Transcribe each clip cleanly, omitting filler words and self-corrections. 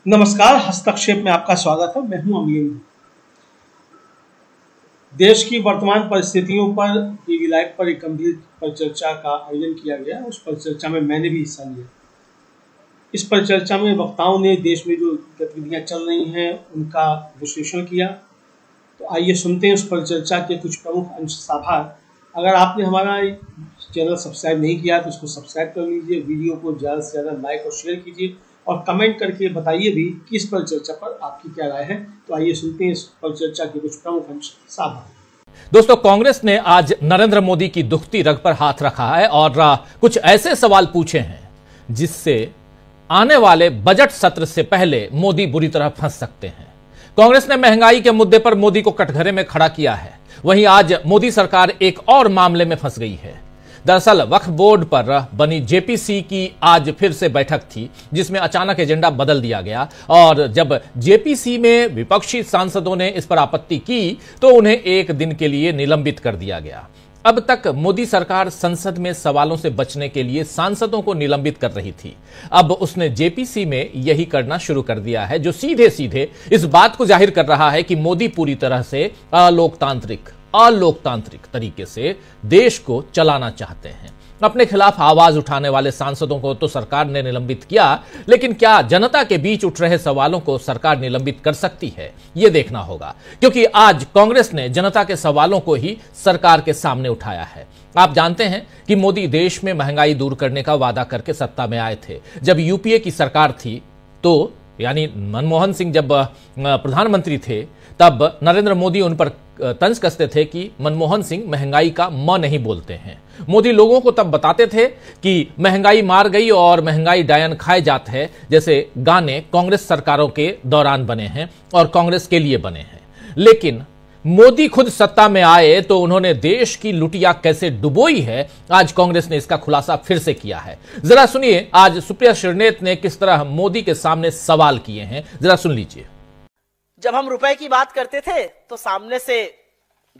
नमस्कार, हस्तक्षेप में आपका स्वागत है। मैं हूं अमीन। देश की वर्तमान परिस्थितियों पर टीवी लाइव पर एक गंभीर परिचर्चा का आयोजन किया गया। उस परिचर्चा में मैंने भी हिस्सा लिया। इस परिचर्चा में वक्ताओं ने देश में जो गतिविधियां चल रही हैं उनका विश्लेषण किया। तो आइए सुनते हैं उस परिचर्चा के कुछ प्रमुख अंश साभार। अगर आपने हमारा चैनल सब्सक्राइब नहीं किया तो उसको सब्सक्राइब कर लीजिए। वीडियो को ज़्यादा से ज़्यादा लाइक और शेयर कीजिए और कमेंट करके बताइए भी कि इस परिचर्चा पर आपकी क्या राय है। तो आइए सुनते हैं इस परिचर्चा के कुछ प्रमुख अंश साभार। दोस्तों, कांग्रेस ने आज नरेंद्र मोदी की दुखती रग पर हाथ रखा है और कुछ ऐसे सवाल पूछे हैं जिससे आने वाले बजट सत्र से पहले मोदी बुरी तरह फंस सकते हैं। कांग्रेस ने महंगाई के मुद्दे पर मोदी को कटघरे में खड़ा किया है। वहीं आज मोदी सरकार एक और मामले में फंस गई है। दरअसल वक्फ बोर्ड पर बनी जेपीसी की आज फिर से बैठक थी, जिसमें अचानक एजेंडा बदल दिया गया और जब जेपीसी में विपक्षी सांसदों ने इस पर आपत्ति की तो उन्हें एक दिन के लिए निलंबित कर दिया गया। अब तक मोदी सरकार संसद में सवालों से बचने के लिए सांसदों को निलंबित कर रही थी। अब उसने जेपीसी में यही करना शुरू कर दिया है, जो सीधे सीधे इस बात को जाहिर कर रहा है कि मोदी पूरी तरह से अलोकतांत्रिक तरीके से देश को चलाना चाहते हैं। अपने खिलाफ आवाज उठाने वाले सांसदों को तो सरकार ने निलंबित किया, लेकिन क्या जनता के बीच उठ रहे सवालों को सरकार निलंबित कर सकती है, यह देखना होगा, क्योंकि आज कांग्रेस ने जनता के सवालों को ही सरकार के सामने उठाया है। आप जानते हैं कि मोदी देश में महंगाई दूर करने का वादा करके सत्ता में आए थे। जब यूपीए की सरकार थी तो यानी मनमोहन सिंह जब प्रधानमंत्री थे तब नरेंद्र मोदी उन पर तंज कसते थे कि मनमोहन सिंह महंगाई का म नहीं बोलते हैं। मोदी लोगों को तब बताते थे कि महंगाई मार गई और महंगाई डायन खाए जाते हैं जैसे गाने कांग्रेस सरकारों के दौरान बने हैं और कांग्रेस के लिए बने हैं। लेकिन मोदी खुद सत्ता में आए तो उन्होंने देश की लुटिया कैसे डुबोई है, आज कांग्रेस ने इसका खुलासा फिर से किया है। जरा सुनिए आज सुप्रिया श्रीनेत ने किस तरह मोदी के सामने सवाल किए हैं, जरा सुन लीजिए। जब हम रुपए की बात करते थे तो सामने से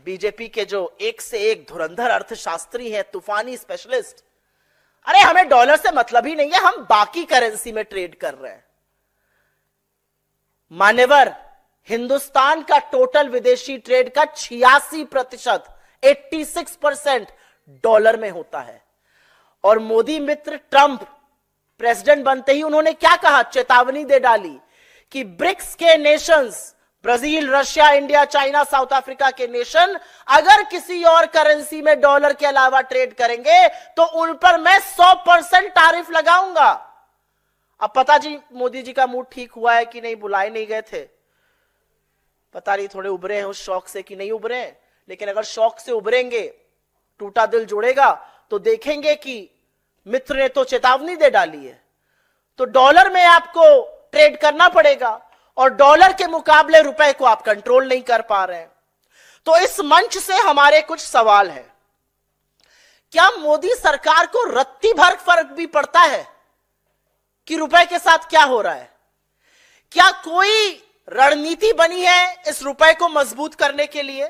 बीजेपी के जो एक से एक धुरंधर अर्थशास्त्री हैं, तूफानी स्पेशलिस्ट, अरे हमें डॉलर से मतलब ही नहीं है, हम बाकी करेंसी में ट्रेड कर रहे हैं। मान्यवर, हिंदुस्तान का टोटल विदेशी ट्रेड का 86% 86% डॉलर में होता है। और मोदी मित्र ट्रंप प्रेसिडेंट बनते ही उन्होंने क्या कहा, चेतावनी दे डाली कि ब्रिक्स के Nations, Brazil, Russia, India, China, south Africa के नेशन अगर किसी और करेंसी में डॉलर के अलावा ट्रेड करेंगे तो उन पर मैं 100% टैरिफ लगाऊंगा। अब पता जी मोदी जी का मूड ठीक हुआ है कि नहीं, बुलाए नहीं गए थे, पता नहीं थोड़े उभरे हैं उस शौक से कि नहीं उभरे हैं। लेकिन अगर शौक से उभरेंगे, टूटा दिल जुड़ेगा तो देखेंगे कि मित्र ने तो चेतावनी दे डाली है, तो डॉलर में आपको ट्रेड करना पड़ेगा और डॉलर के मुकाबले रुपए को आप कंट्रोल नहीं कर पा रहे हैं। तो इस मंच से हमारे कुछ सवाल हैं। क्या मोदी सरकार को रत्ती भर फर्क भी पड़ता है कि रुपए के साथ क्या हो रहा है? क्या कोई रणनीति बनी है इस रुपए को मजबूत करने के लिए?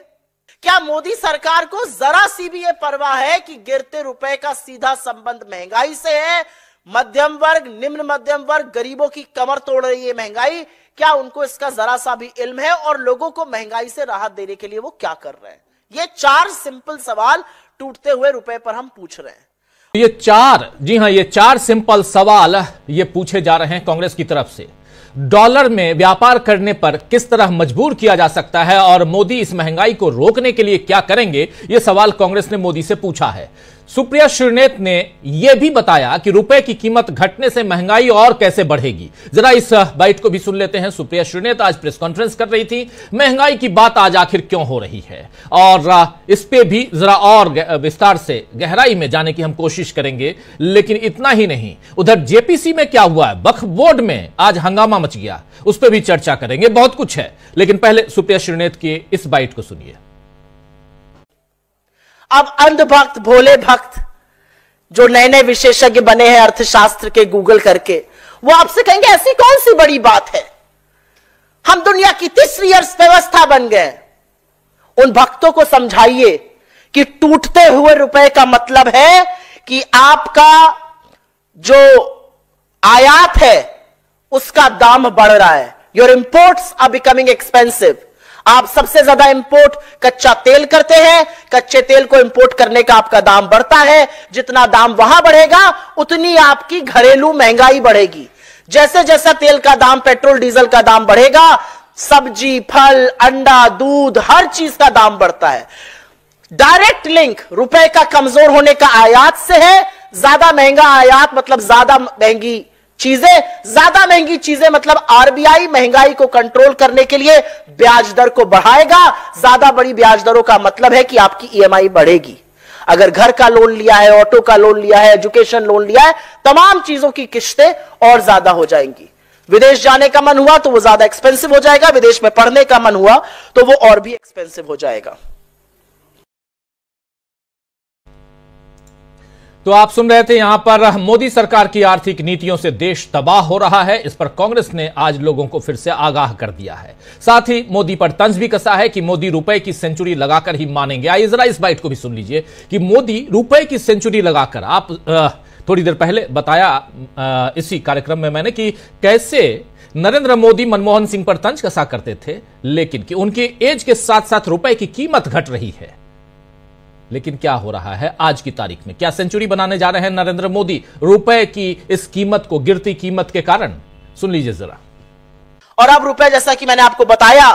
क्या मोदी सरकार को जरा सी भी यह परवाह है कि गिरते रुपए का सीधा संबंध महंगाई से है? मध्यम वर्ग, निम्न मध्यम वर्ग, गरीबों की कमर तोड़ रही है महंगाई, क्या उनको इसका जरा सा भी इल्म है? और लोगों को महंगाई से राहत देने के लिए वो क्या कर रहे हैं? ये 4 सिंपल सवाल टूटते हुए रुपए पर हम पूछ रहे हैं। ये 4 सिंपल सवाल ये पूछे जा रहे हैं कांग्रेस की तरफ से। डॉलर में व्यापार करने पर किस तरह मजबूर किया जा सकता है और मोदी इस महंगाई को रोकने के लिए क्या करेंगे, यह सवाल कांग्रेस ने मोदी से पूछा है। सुप्रिया श्रीनेत ने यह भी बताया कि रुपए की कीमत घटने से महंगाई और कैसे बढ़ेगी। जरा इस बाइट को भी सुन लेते हैं। सुप्रिया श्रीनेत आज प्रेस कॉन्फ्रेंस कर रही थी। महंगाई की बात आज आखिर क्यों हो रही है और इस पे भी जरा और विस्तार से गहराई में जाने की हम कोशिश करेंगे। लेकिन इतना ही नहीं, उधर जेपीसी में क्या हुआ है, वक्फ बोर्ड में आज हंगामा मच गया, उस पर भी चर्चा करेंगे। बहुत कुछ है, लेकिन पहले सुप्रिया श्रीनेत की इस बाइट को सुनिए। अब अंध भक्त, भोले भक्त जो नए नए विशेषज्ञ बने हैं अर्थशास्त्र के गूगल करके, वो आपसे कहेंगे ऐसी कौन सी बड़ी बात है, हम दुनिया की तीसरी अर्थव्यवस्था बन गए। उन भक्तों को समझाइए कि टूटते हुए रुपए का मतलब है कि आपका जो आयात है उसका दाम बढ़ रहा है। Your imports are becoming expensive. आप सबसे ज्यादा इंपोर्ट कच्चा तेल करते हैं, कच्चे तेल को इंपोर्ट करने का आपका दाम बढ़ता है। जितना दाम वहां बढ़ेगा उतनी आपकी घरेलू महंगाई बढ़ेगी। जैसे जैसा तेल का दाम, पेट्रोल डीजल का दाम बढ़ेगा, सब्जी, फल, अंडा, दूध, हर चीज का दाम बढ़ता है। डायरेक्ट लिंक रुपए का कमजोर होने का आयात से है। ज्यादा महंगा आयात मतलब ज्यादा महंगी चीजें, ज्यादा महंगी चीजें मतलब आरबीआई महंगाई को कंट्रोल करने के लिए ब्याज दर को बढ़ाएगा। ज्यादा बड़ी ब्याज दरों का मतलब है कि आपकी ईएमआई बढ़ेगी। अगर घर का लोन लिया है, ऑटो का लोन लिया है, एजुकेशन लोन लिया है, तमाम चीजों की किस्तें और ज्यादा हो जाएंगी। विदेश जाने का मन हुआ तो वो ज्यादा एक्सपेंसिव हो जाएगा, विदेश में पढ़ने का मन हुआ तो वो और भी एक्सपेंसिव हो जाएगा। तो आप सुन रहे थे यहां पर मोदी सरकार की आर्थिक नीतियों से देश तबाह हो रहा है। इस पर कांग्रेस ने आज लोगों को फिर से आगाह कर दिया है। साथ ही मोदी पर तंज भी कसा है कि मोदी रुपए की सेंचुरी लगाकर ही मानेंगे। आइए जरा इस बाइट को भी सुन लीजिए कि मोदी रुपए की सेंचुरी लगाकर, आप थोड़ी देर पहले बताया इसी कार्यक्रम में मैंने कि कैसे नरेंद्र मोदी मनमोहन सिंह पर तंज कसा करते थे, लेकिन कि उनकी एज के साथ साथ रुपए की कीमत घट रही है। लेकिन क्या हो रहा है आज की तारीख में? क्या सेंचुरी बनाने जा रहे हैं नरेंद्र मोदी रुपए की इस कीमत को, गिरती कीमत के कारण? सुन लीजिए जरा। और अब रुपए, जैसा कि मैंने आपको बताया,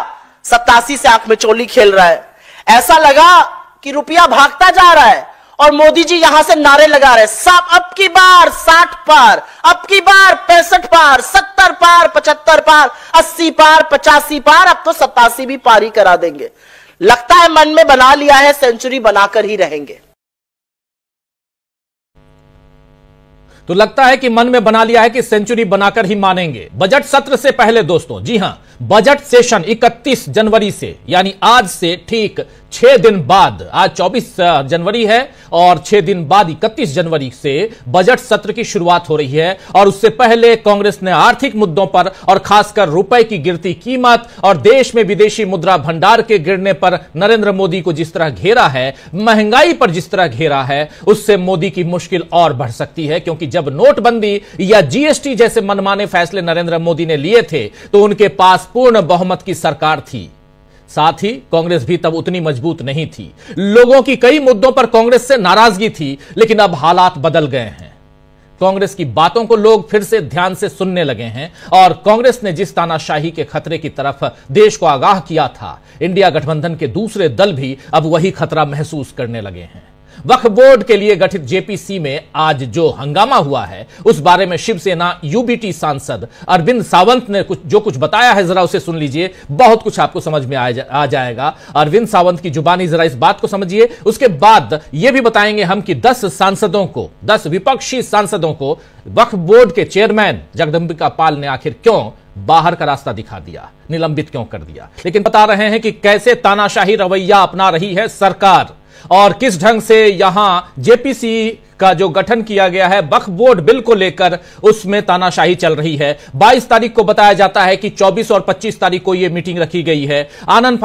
87 से आंख में चोली खेल रहा है। ऐसा लगा कि रुपया भागता जा रहा है और मोदी जी यहां से नारे लगा रहे हैं, सब अब की बार 60 पार, अब की बार 65 पार, 70 पार, 75 पार, 80 पार, 85 पार, अब तो 87 भी पार ही करा देंगे। लगता है मन में बना लिया है सेंचुरी बनाकर ही रहेंगे। तो लगता है कि मन में बना लिया है कि सेंचुरी बनाकर ही मानेंगे। बजट सत्र से पहले दोस्तों, जी हां, बजट सेशन 31 जनवरी से, यानी आज से ठीक 6 दिन बाद, आज 24 जनवरी है और 6 दिन बाद 31 जनवरी से बजट सत्र की शुरुआत हो रही है। और उससे पहले कांग्रेस ने आर्थिक मुद्दों पर और खासकर रुपए की गिरती कीमत और देश में विदेशी मुद्रा भंडार के गिरने पर नरेंद्र मोदी को जिस तरह घेरा है, महंगाई पर जिस तरह घेरा है, उससे मोदी की मुश्किल और बढ़ सकती है। क्योंकि जब नोटबंदी या जीएसटी जैसे मनमाने फैसले नरेंद्र मोदी ने लिए थे तो उनके पास पूर्ण बहुमत की सरकार थी। साथ ही कांग्रेस भी तब उतनी मजबूत नहीं थी। लोगों की कई मुद्दों पर कांग्रेस से नाराजगी थी, लेकिन अब हालात बदल गए हैं। कांग्रेस की बातों को लोग फिर से ध्यान से सुनने लगे हैं और कांग्रेस ने जिस तानाशाही के खतरे की तरफ देश को आगाह किया था, इंडिया गठबंधन के दूसरे दल भी अब वही खतरा महसूस करने लगे हैं। वक्फ बोर्ड के लिए गठित जेपीसी में आज जो हंगामा हुआ है, उस बारे में शिवसेना यूबीटी सांसद अरविंद सावंत ने जो कुछ बताया है, जरा उसे सुन लीजिए। बहुत कुछ आपको समझ में आ जाएगा। अरविंद सावंत की जुबानी जरा इस बात को समझिए। उसके बाद यह भी बताएंगे हम कि 10 सांसदों को, 10 विपक्षी सांसदों को वक्फ बोर्ड के चेयरमैन जगदंबिका पाल ने आखिर क्यों बाहर का रास्ता दिखा दिया, निलंबित क्यों कर दिया। लेकिन बता रहे हैं कि कैसे तानाशाही रवैया अपना रही है सरकार और किस ढंग से यहां जेपीसी का जो गठन किया गया है वक्फ बोर्ड बिल को लेकर, उसमें तानाशाही चल रही है। 22 तारीख को बताया जाता है कि 24 और 25 तारीख को यह मीटिंग रखी गई है। आनंद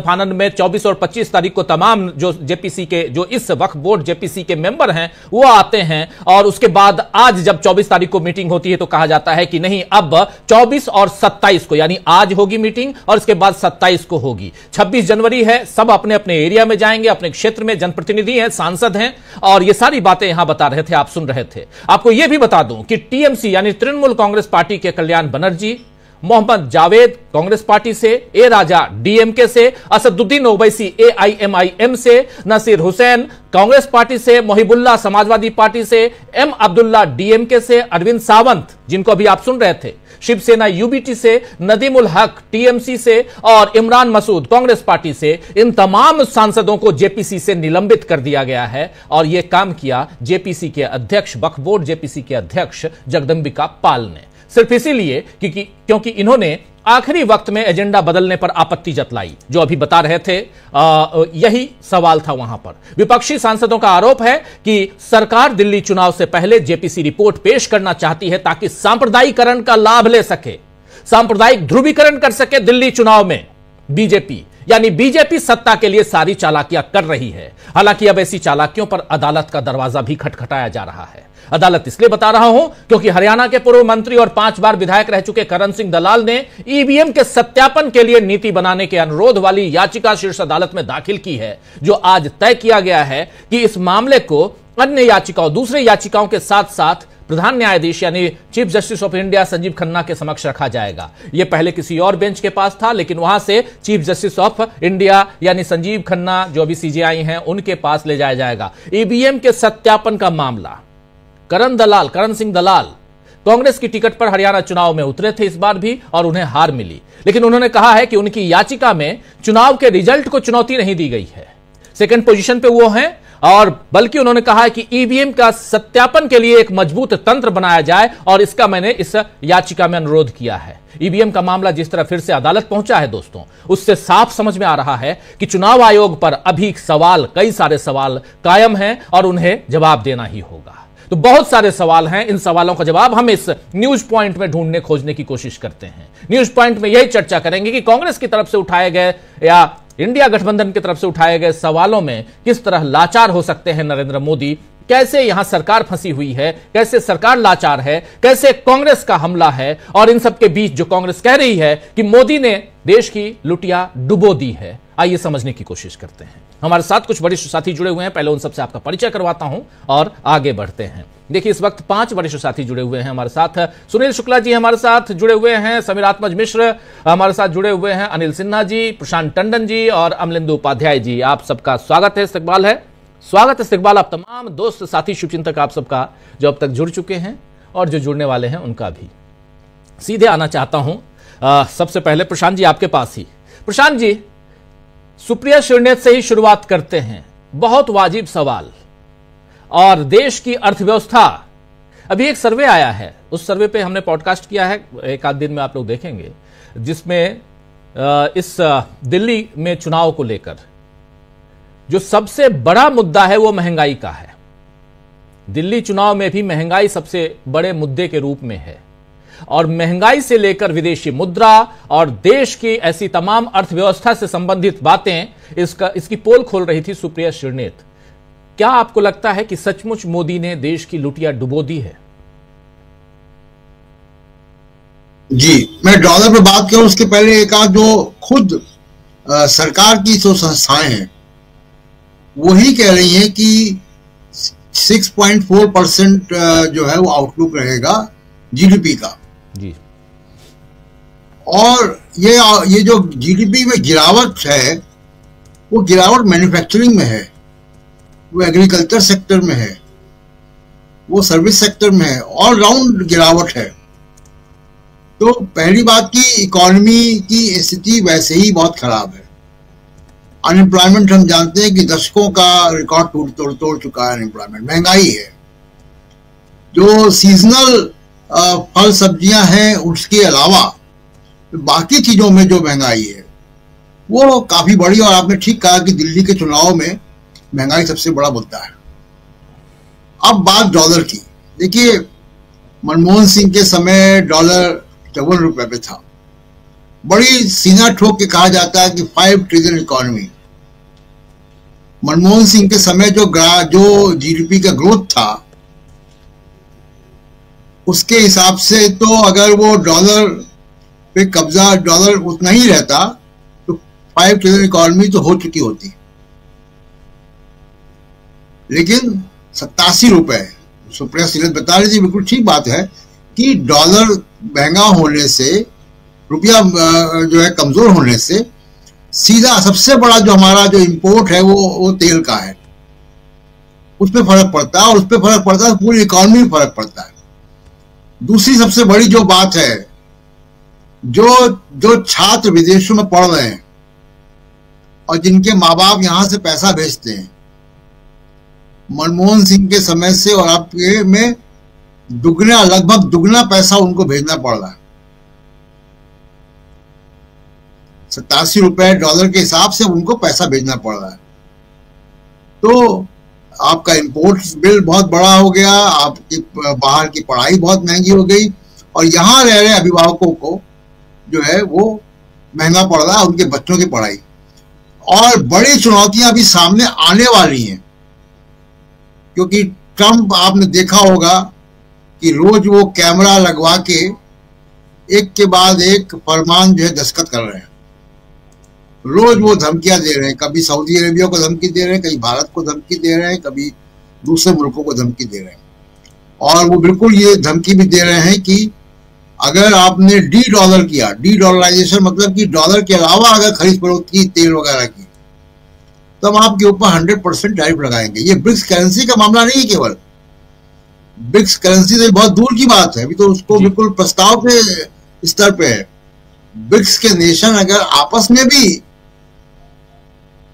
फानन में 24 और 25 तारीख को तमाम जो जेपीसी के, जो इस वक्फ बोर्ड जेपीसी के मेंबर हैं, वो आते हैं। और उसके बाद आज जब 24 तारीख को मीटिंग होती है तो कहा जाता है कि नहीं, अब 24 और 27 को, यानी आज होगी मीटिंग और इसके बाद 27 को होगी। 26 जनवरी है, सब अपने अपने एरिया में जाएंगे, अपने क्षेत्र में जनप्रतिनिधि हैं, सांसद हैं, और ये सारी बातें बता रहे थे, आप सुन रहे थे। आपको यह भी बता दूं कि टीएमसी यानी तृणमूल कांग्रेस पार्टी के कल्याण बनर्जी, मोहम्मद जावेद कांग्रेस पार्टी से, ए राजा डीएमके से, असदुद्दीन ओवैसी एआईएमआईएम से, नसीर हुसैन कांग्रेस पार्टी से, मोहिबुल्लाह समाजवादी पार्टी से, एम अब्दुल्ला डीएमके से, अरविंद सावंत जिनको अभी आप सुन रहे थे शिवसेना यूबीटी से, नदीमुल हक टीएमसी से और इमरान मसूद कांग्रेस पार्टी से, इन तमाम सांसदों को जेपीसी से निलंबित कर दिया गया है। और यह काम किया जेपीसी के अध्यक्ष, वक्फ बोर्ड जेपीसी के अध्यक्ष जगदंबिका पाल ने, सिर्फ इसीलिए क्योंकि इन्होंने आखिरी वक्त में एजेंडा बदलने पर आपत्ति जतलाई। जो अभी बता रहे थे, यही सवाल था वहां पर। विपक्षी सांसदों का आरोप है कि सरकार दिल्ली चुनाव से पहले जेपीसी रिपोर्ट पेश करना चाहती है ताकि सांप्रदायिकरण का लाभ ले सके, सांप्रदायिक ध्रुवीकरण कर सके दिल्ली चुनाव में बीजेपी। यानी बीजेपी सत्ता के लिए सारी चालाकियां कर रही है। हालांकि अब ऐसी चालाकियों पर अदालत का दरवाजा भी खटखटाया जा रहा है। अदालत इसलिए बता रहा हूं क्योंकि हरियाणा के पूर्व मंत्री और 5 बार विधायक रह चुके करण सिंह दलाल ने ईवीएम के सत्यापन के लिए नीति बनाने के अनुरोध वाली याचिका शीर्ष अदालत में दाखिल की है, जो आज तय किया गया है कि इस मामले को अन्य याचिकाओं, दूसरी याचिकाओं के साथ साथ प्रधान न्यायाधीश यानी chief justice of India Sanjeev Khanna के समक्ष रखा जाएगा। यह पहले किसी और बेंच के पास था, लेकिन वहां से चीफ जस्टिस ऑफ इंडिया यानी संजीव खन्ना जो अभी सीजेआई हैं उनके पास ले जाया जाएगा। ईवीएम के सत्यापन का मामला, करण सिंह दलाल कांग्रेस की टिकट पर हरियाणा चुनाव में उतरे थे इस बार भी और उन्हें हार मिली, लेकिन उन्होंने कहा है कि उनकी याचिका में चुनाव के रिजल्ट को चुनौती नहीं दी गई है। सेकंड पोजीशन पे वो हैं और बल्कि उन्होंने कहा है कि ईवीएम का सत्यापन के लिए एक मजबूत तंत्र बनाया जाए और इसका मैंने इस याचिका में अनुरोध किया है। ईवीएम का मामला जिस तरह फिर से अदालत पहुंचा है दोस्तों, उससे साफ समझ में आ रहा है कि चुनाव आयोग पर अभी कई सारे सवाल कायम हैं और उन्हें जवाब देना ही होगा। तो बहुत सारे सवाल हैं, इन सवालों का जवाब हम इस न्यूज पॉइंट में ढूंढने खोजने की कोशिश करते हैं। न्यूज पॉइंट में यही चर्चा करेंगे कि कांग्रेस की तरफ से उठाए गए या इंडिया गठबंधन की तरफ से उठाए गए सवालों में किस तरह लाचार हो सकते हैं नरेंद्र मोदी, कैसे यहां सरकार फंसी हुई है, कैसे सरकार लाचार है, कैसे कांग्रेस का हमला है, और इन सबके बीच जो कांग्रेस कह रही है कि मोदी ने देश की लुटिया डुबो दी है। आइए समझने की कोशिश करते हैं। हमारे साथ कुछ वरिष्ठ साथी जुड़े हुए हैं, पहले उन सबसे आपका परिचय करवाता हूं और आगे बढ़ते हैं। देखिए, इस वक्त 5 वरिष्ठ साथी जुड़े हुए हैं हमारे साथ। सुनील शुक्ला जी हमारे साथ जुड़े हुए हैं, समीर आत्मज मिश्र हमारे साथ जुड़े हुए हैं, अनिल सिन्हा जी, प्रशांत टंडन जी और अमलिंदु उपाध्याय जी। आप सबका स्वागत है, इस्तकबाल है, स्वागत इस्तकबाल आप तमाम दोस्त साथी शुभचिंतक आप सबका जो अब तक जुड़ चुके हैं और जो जुड़ने वाले हैं उनका भी। सीधे आना चाहता हूं सबसे पहले प्रशांत जी आपके पास ही। प्रशांत जी, सुप्रिया श्रीनेत से ही शुरुआत करते हैं। बहुत वाजिब सवाल, और देश की अर्थव्यवस्था, अभी एक सर्वे आया है, उस सर्वे पे हमने पॉडकास्ट किया है, एक आध दिन में आप लोग देखेंगे, जिसमें इस दिल्ली में चुनाव को लेकर जो सबसे बड़ा मुद्दा है वो महंगाई का है। दिल्ली चुनाव में भी महंगाई सबसे बड़े मुद्दे के रूप में है, और महंगाई से लेकर विदेशी मुद्रा और देश की ऐसी तमाम अर्थव्यवस्था से संबंधित बातें इसकी पोल खोल रही थी सुप्रिया श्रीनेत। क्या आपको लगता है कि सचमुच मोदी ने देश की लुटिया डुबो दी है? जी, मैं डॉलर पे बात करूं उसके पहले एक आध जो खुद सरकार की जो संस्थाएं हैं वही कह रही हैं कि 6.4% जो है वो आउटलुक रहेगा जीडीपी का जी। और ये जो जीडीपी में गिरावट है वो गिरावट मैन्युफैक्चरिंग में है, वो एग्रीकल्चर सेक्टर में है, वो सर्विस सेक्टर में है, ऑल राउंड गिरावट है। तो पहली बात की इकोनॉमी की स्थिति वैसे ही बहुत खराब है। अनएम्प्लॉयमेंट हम जानते हैं कि दशकों का रिकॉर्ड तोड़ चुका है अनएम्प्लॉयमेंट। महंगाई है, जो सीजनल फल सब्जियां हैं उसके अलावा बाकी चीजों में जो महंगाई है वो काफी बड़ी। और आपने ठीक कहा कि दिल्ली के चुनाव में महंगाई सबसे बड़ा मुद्दा है। अब बात डॉलर की, देखिए मनमोहन सिंह के समय डॉलर 54 रुपए पे था। बड़ी सीना ठोक के कहा जाता है कि 5 ट्रिलियन इकोनॉमी। मनमोहन सिंह के समय जो जीडीपी का ग्रोथ था उसके हिसाब से तो अगर वो डॉलर पे कब्जा, डॉलर उतना ही रहता तो 5 ट्रिलियन इकोनॉमी तो हो चुकी होती। लेकिन 87 रुपए सुप्रिया श्रीनेत बता रही थी, बिल्कुल ठीक बात है कि डॉलर महंगा होने से, रुपया जो है कमजोर होने से सीधा सबसे बड़ा जो हमारा जो इंपोर्ट है वो तेल का है, उस पर फर्क पड़ता है, और उस पर फर्क पड़ता है पूरी इकोनॉमी में फर्क पड़ता है। दूसरी सबसे बड़ी जो बात है, जो छात्र विदेशों में पढ़ रहे हैं और जिनके माँ बाप यहां से पैसा भेजते हैं, मनमोहन सिंह के समय से और अब के में दुगना, लगभग दुगना पैसा उनको भेजना पड़ रहा है। 87 रुपए डॉलर के हिसाब से उनको पैसा भेजना पड़ रहा है। तो आपका इंपोर्ट बिल बहुत बड़ा हो गया, आपकी बाहर की पढ़ाई बहुत महंगी हो गई, और यहाँ रह रहे अभिभावकों को जो है वो महंगा पड़ रहा है उनके बच्चों की पढ़ाई। और बड़ी चुनौतियां अभी सामने आने वाली हैं, क्योंकि ट्रंप आपने देखा होगा कि रोज वो कैमरा लगवा के एक के बाद एक फरमान जो है दस्तखत कर रहे हैं। रोज वो धमकियां दे रहे हैं, कभी सऊदी अरेबिया को धमकी दे रहे हैं, कभी भारत को धमकी दे रहे हैं, कभी दूसरे मुल्कों को धमकी दे रहे हैं। और वो बिल्कुल ये धमकी भी दे रहे हैं कि अगर आपने डी डॉलर किया, डी डॉलराइजेशन मतलब कि डॉलर के अलावा अगर खरीद फरोख्त की तेल वगैरह की, तो हम आपके ऊपर 100% टैरिफ लगाएंगे। ये ब्रिक्स करेंसी का मामला नहीं है केवल, ब्रिक्स करेंसी से बहुत दूर की बात है, अभी तो उसको बिल्कुल प्रस्ताव के स्तर पे है। ब्रिक्स के नेशन अगर आपस में भी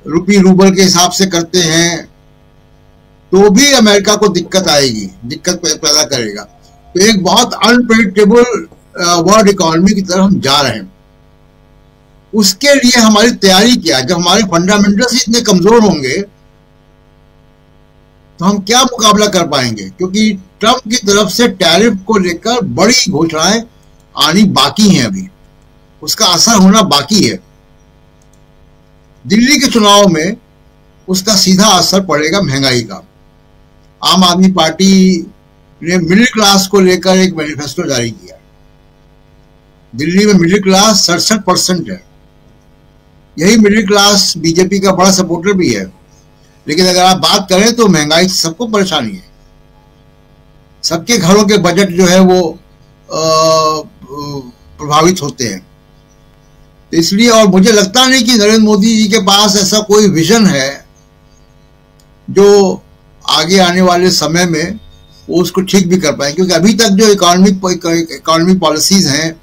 रुपी रूबल के हिसाब से करते हैं तो भी अमेरिका को दिक्कत आएगी, दिक्कत पैदा करेगा। तो एक बहुत अनप्रेडिक्टेबल वर्ल्ड इकोनॉमी की तरफ हम जा रहे हैं। उसके लिए हमारी तैयारी क्या है? जब हमारे फंडामेंटल्स इतने कमजोर होंगे तो हम क्या मुकाबला कर पाएंगे? क्योंकि ट्रंप की तरफ से टैरिफ को लेकर बड़ी घोषणाएं आनी बाकी हैं, अभी उसका असर होना बाकी है। दिल्ली के चुनाव में उसका सीधा असर पड़ेगा महंगाई का। आम आदमी पार्टी ने मिडिल क्लास को लेकर एक मैनिफेस्टो जारी किया। दिल्ली में मिडिल क्लास 67% है। यही मिडिल क्लास बीजेपी का बड़ा सपोर्टर भी है। लेकिन अगर आप बात करें तो महंगाई से सबको परेशानी है। सबके घरों के बजट जो है वो प्रभावित होते हैं। तो इसलिए, और मुझे लगता नहीं कि नरेंद्र मोदी जी के पास ऐसा कोई विजन है जो आगे आने वाले समय में वो उसको ठीक भी कर पाए, क्योंकि अभी तक जो इकोनॉमिक पॉलिसीज हैं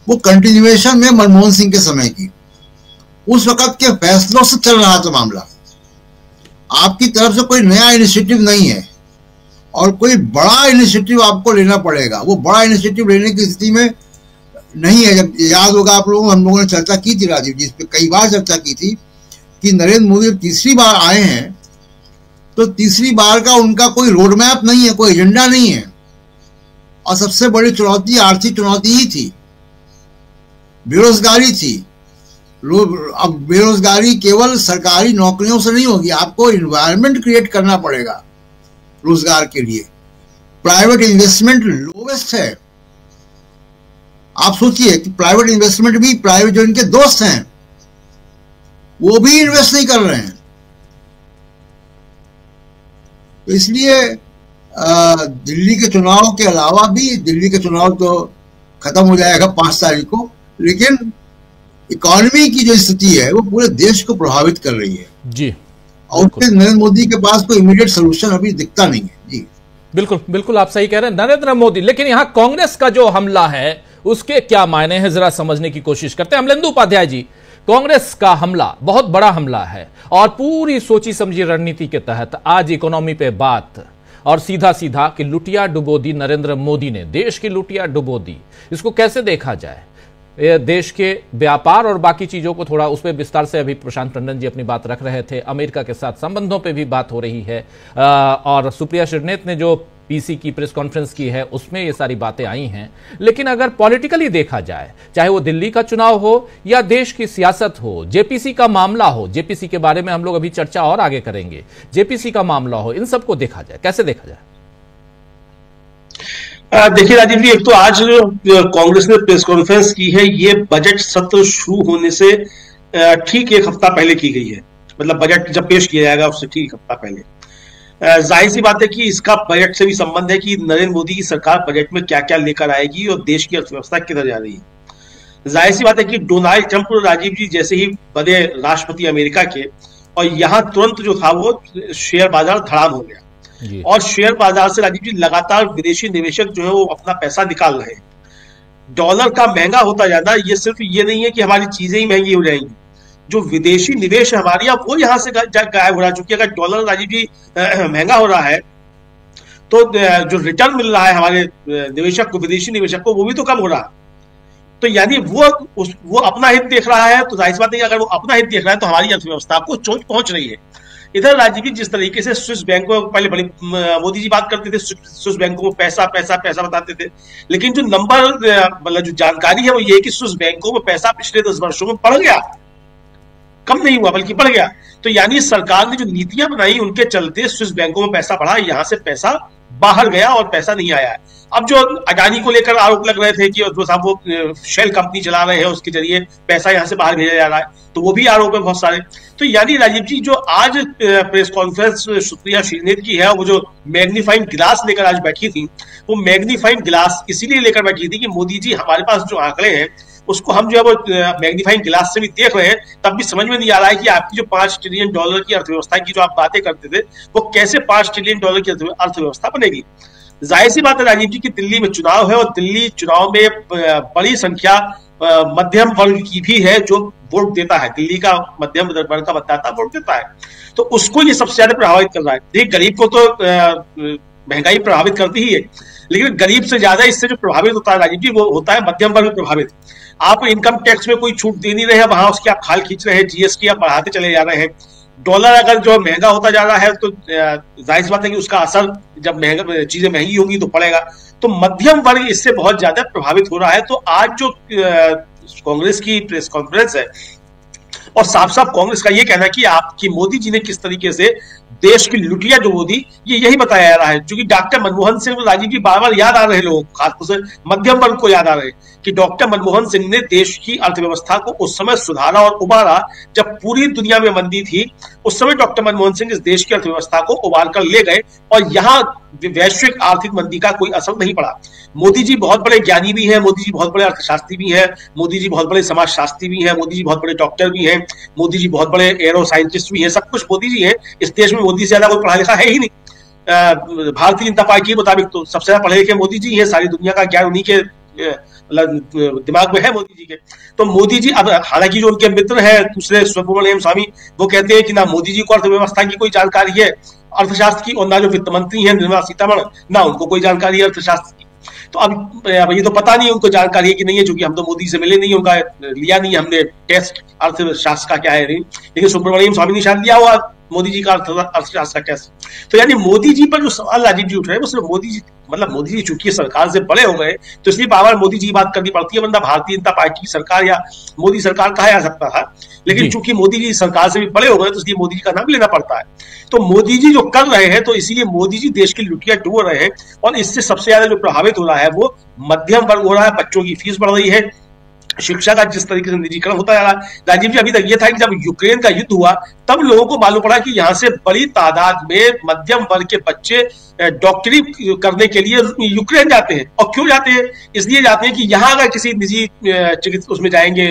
वो कंटिन्यूएशन में मनमोहन सिंह के समय की, उस वक्त के फैसलों से चल रहा था मामला। आपकी तरफ से कोई नया इनिशिएटिव नहीं है और कोई बड़ा इनिशिएटिव आपको लेना पड़ेगा। वो बड़ा इनिशिएटिव लेने की स्थिति में नहीं है। जब याद होगा आप लोगों, हम लोगों ने चर्चा की थी राजीव जी, इस पर कई बार चर्चा की थी कि नरेंद्र मोदी तीसरी बार आए हैं तो तीसरी बार का उनका कोई रोड मैप नहीं है, कोई एजेंडा नहीं है। और सबसे बड़ी चुनौती आर्थिक चुनौती ही थी, बेरोजगारी थी। अब बेरोजगारी केवल सरकारी नौकरियों से नहीं होगी, आपको इन्वायरमेंट क्रिएट करना पड़ेगा रोजगार के लिए। प्राइवेट इन्वेस्टमेंट लोवेस्ट है। आप सोचिए कि प्राइवेट इन्वेस्टमेंट भी, प्राइवेट जो इनके दोस्त हैं वो भी इन्वेस्ट नहीं कर रहे हैं। तो इसलिए दिल्ली के चुनाव के अलावा भी, दिल्ली के चुनाव तो खत्म हो जाएगा 5 तारीख को, लेकिन इकोनॉमी की जो स्थिति है वो पूरे देश को प्रभावित कर रही है जी। और उसके नरेंद्र मोदी के पास कोई इमीडिएट सोल्यूशन अभी दिखता नहीं है जी। बिल्कुल बिल्कुल आप सही कह रहे हैं नरेंद्र मोदी। लेकिन यहां कांग्रेस का जो हमला है उसके क्या मायने हैं, जरा समझने की कोशिश करते हैं। अमलेंदु उपाध्याय जी, कांग्रेस का हमला बहुत बड़ा हमला है और पूरी सोची समझी रणनीति के तहत आज इकोनॉमी पे बात, और सीधा सीधा कि लुटिया डुबो दी नरेंद्र मोदी ने, देश की लुटिया डुबो दी। इसको कैसे देखा जाए? देश के व्यापार और बाकी चीजों को थोड़ा उस पर विस्तार से अभी प्रशांत टंडन जी अपनी बात रख रहे थे। अमेरिका के साथ संबंधों पे भी बात हो रही है और सुप्रिया श्रीनेत ने जो पीसी की प्रेस कॉन्फ्रेंस की है उसमें ये सारी बातें आई हैं। लेकिन अगर पॉलिटिकली देखा जाए, चाहे वो दिल्ली का चुनाव हो या देश की सियासत हो, जेपीसी का मामला हो, जेपीसी के बारे में हम लोग अभी चर्चा और आगे करेंगे, जेपीसी का मामला हो, इन सबको देखा जाए, कैसे देखा जाए? देखिए राजीव जी, एक तो आज कांग्रेस ने प्रेस कॉन्फ्रेंस की है, ये बजट सत्र शुरू होने से ठीक एक हफ्ता पहले की गई है। मतलब बजट जब पेश किया जाएगा उससे ठीक एक हफ्ता पहले। जाहिर सी बात है कि इसका बजट से भी संबंध है कि नरेंद्र मोदी की सरकार बजट में क्या क्या लेकर आएगी और देश की अर्थव्यवस्था किधर जा रही है। जाहिर सी बात है कि डोनाल्ड ट्रंप और राजीव जी जैसे ही बने राष्ट्रपति अमेरिका के, और यहाँ तुरंत जो था वो शेयर बाजार धड़ाम हो गया और शेयर बाजार से राजीव जी लगातार विदेशी निवेशक जो है वो अपना पैसा निकाल रहे हैं। डॉलर का महंगा होता जाना, ये सिर्फ ये नहीं है कि हमारी चीजें ही महंगी हो जाएंगी, जो विदेशी निवेश है हमारी अब वो यहां से गायब हो रहा है। चूंकि अगर डॉलर राजीव जी महंगा हो रहा है तो जो रिटर्न मिल रहा है हमारे निवेशक को, विदेशी निवेशक को, वो भी तो कम हो रहा है। तो यानी वो अपना हित देख रहा है। तो जाहिर बात है अगर वो अपना हित देख रहा है तो हमारी अर्थव्यवस्था को चोट पहुंच रही है। इधर राजीव जी जिस तरीके से स्विस बैंकों, पहले बड़ी मोदी जी बात करते थे स्विस बैंकों में पैसा पैसा पैसा बताते थे, लेकिन जो नंबर मतलब जो जानकारी है वो ये है कि स्विस बैंकों में पैसा पिछले 10 वर्षों में बढ़ गया। कम नहीं हुआ बल्कि बढ़ गया। तो यानी सरकार ने जो नीतियां बनाई उनके चलते स्विस बैंकों में पैसा बढ़ा, यहां से पैसा बाहर गया और पैसा नहीं आया है। अब जो अडानी को लेकर आरोप लग रहे थे कि जो साहब वो शेल कंपनी चला रहे हैं, उसके जरिए पैसा यहां से बाहर भेजा जा रहा है, तो वो भी आरोप है बहुत सारे। तो यानी राजीव जी जो आज प्रेस कॉन्फ्रेंस सुप्रिया श्रीनेत की है, वो जो मैग्नीफाइंग गिलास लेकर आज बैठी थी, वो मैग्नीफाइंग गिलास इसीलिए लेकर बैठी थी कि मोदी जी हमारे पास जो आंकड़े हैं उसको हम जो है वो मैग्नीफाइंग गिलास से भी देख रहे हैं, तब भी समझ में नहीं आ रहा है कि आपकी जो $5 ट्रिलियन की अर्थव्यवस्था की जो आप बातें करते थे, वो कैसे $5 ट्रिलियन की अर्थव्यवस्था बनेगी। जाहिर सी बात है राजीव जी की दिल्ली में चुनाव है, और दिल्ली चुनाव में बड़ी संख्या मध्यम वर्ग की भी है जो वोट देता है। दिल्ली का मध्यम वर्ग का मतदाता वोट देता है, तो उसको ये सबसे ज्यादा प्रभावित कर रहा है। देखिए, गरीब को तो महंगाई प्रभावित करती ही है, लेकिन गरीब से ज्यादा इससे जो प्रभावित होता है राजीव जी, वो होता है मध्यम वर्ग प्रभावित। आप इनकम टैक्स में कोई छूट दे नहीं रहे हैं, वहां उसकी आप खाल खींच रहे हैं, जीएसटी आप बढ़ाते चले जा रहे हैं। डॉलर अगर जो महंगा होता जा रहा है तो जाहिर सी बात है कि उसका असर जब चीजें महंगी होंगी तो पड़ेगा। तो मध्यम वर्ग इससे बहुत ज्यादा प्रभावित हो रहा है। तो आज जो कांग्रेस की प्रेस कॉन्फ्रेंस है, और साफ साफ कांग्रेस का ये कहना है कि आपकी मोदी जी ने किस तरीके से देश की लुटिया जो मोदी, ये यही बताया जा रहा है। क्योंकि डॉक्टर मनमोहन सिंह, राजीव जी बार बार याद आ रहे लोगों को, खासतौर से मध्यम वर्ग को याद आ रहे कि डॉक्टर मनमोहन सिंह ने देश की अर्थव्यवस्था को उस समय सुधारा और उबारा जब पूरी दुनिया में मंदी थी। उस समय डॉक्टर मनमोहन सिंह इस देश की अर्थव्यवस्था को उबार कर ले गए, और यहाँ वैश्विक आर्थिक मंदी का कोई असर नहीं पड़ा। मोदी जी बहुत बड़े ज्ञानी भी हैं, मोदी जी बहुत बड़े अर्थशास्त्री भी हैं, मोदी जी बहुत बड़े समाजशास्त्री भी हैं, मोदी जी बहुत बड़े डॉक्टर भी हैं, मोदी जी बहुत बड़े एरो साइंटिस्ट भी हैं, सब कुछ मोदी जी हैं। इस देश में मोदी से ज्यादा कोई पढ़ा लिखा है ही नहीं। भारतीय जनता पार्टी के मुताबिक तो सबसे ज्यादा पढ़े लिखे मोदी जी हैं, सारी दुनिया का ज्ञान उन्हीं के दिमाग में है मोदी जी के। तो मोदी जी, अब हालांकि जो उनके मित्र हैं दूसरे सुब्रमण्यम स्वामी, वो कहते हैं कि ना मोदी जी को अर्थव्यवस्था की कोई जानकारी है अर्थशास्त्र की, और ना जो वित्त मंत्री है निर्मला सीतारमण, ना उनको कोई जानकारी है अर्थशास्त्र की। तो अब ये तो पता नहीं उनको जानकारी है कि नहीं है, क्योंकि हम तो मोदी से मिले नहीं, उनका लिया नहीं हमने टेस्ट अर्थशास्त्र का क्या है नहीं। लेकिन सुब्रमण्यम स्वामी ने शायद लिया हुआ मोदी जी का अर्थशास्त्र का टेस्ट। तो यानी मोदी जी पर जो सवाल राजीव जी उठ रहे हैं वो सिर्फ मोदी जी, मतलब मोदी जी चूंकि सरकार से बड़े हो गए तो इसलिए बार बार मोदी जी की बात करनी पड़ती है, वरना भारतीय जनता पार्टी की सरकार या मोदी सरकार कहा जा सकता था। लेकिन चूंकि मोदी जी सरकार से भी बड़े हो गए तो इसलिए मोदी जी का नाम लेना पड़ता है। तो मोदी जी जो कर रहे हैं, तो इसीलिए मोदी जी देश की लुटिया डुबो रहे हैं, और इससे सबसे ज्यादा जो प्रभावित हो रहा है वो मध्यम वर्ग हो रहा है। बच्चों की फीस बढ़ रही है, शिक्षा का जिस तरीके से निजीकरण होता जा रहा है। राजीव जी, अभी तक ये था कि जब यूक्रेन का युद्ध हुआ तब लोगों को मालूम पड़ा कि यहाँ से बड़ी तादाद में मध्यम वर्ग के बच्चे डॉक्टरी करने के लिए यूक्रेन जाते हैं। और क्यों जाते हैं? इसलिए जाते हैं कि यहाँ अगर किसी निजी चिकित्सा उसमें जाएंगे,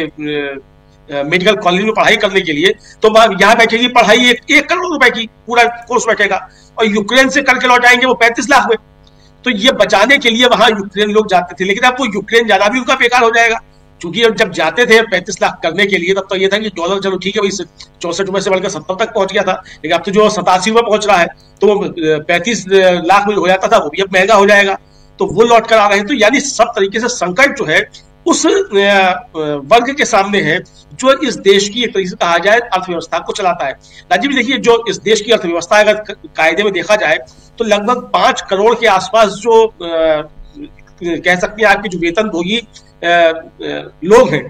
मेडिकल कॉलेज में पढ़ाई करने के लिए, तो यहाँ बैठेगी पढ़ाई 1 करोड़ रुपए की पूरा कोर्स बैठेगा, और यूक्रेन से करके लौट आएंगे वो 35 लाख में। तो ये बचाने के लिए वहां यूक्रेन लोग जाते थे, लेकिन अब वो यूक्रेन जाना भी उनका बेकार हो जाएगा। क्योंकि जब जाते थे 35 लाख करने के लिए, तब तो ये था कि डॉलर चलो ठीक है भाई 64 रुपए से बढ़कर 70 तक पहुंच गया था, लेकिन अब तो जो 87 रुपए पहुंच रहा है, तो वो 35 लाख में हो जाता था, वो भी अब महंगा हो जाएगा, तो वो लौट कर आ रहे हैं। तो यानी सब तरीके से संकट जो है उस वर्ग के सामने है जो इस देश की एक तरीके से कहा जाए अर्थव्यवस्था को चलाता है। राजीव देखिए, जो इस देश की अर्थव्यवस्था अगर कायदे में देखा जाए तो लगभग 5 करोड़ के आसपास जो कह सकते हैं आपके जो वेतनभोगी लोग हैं,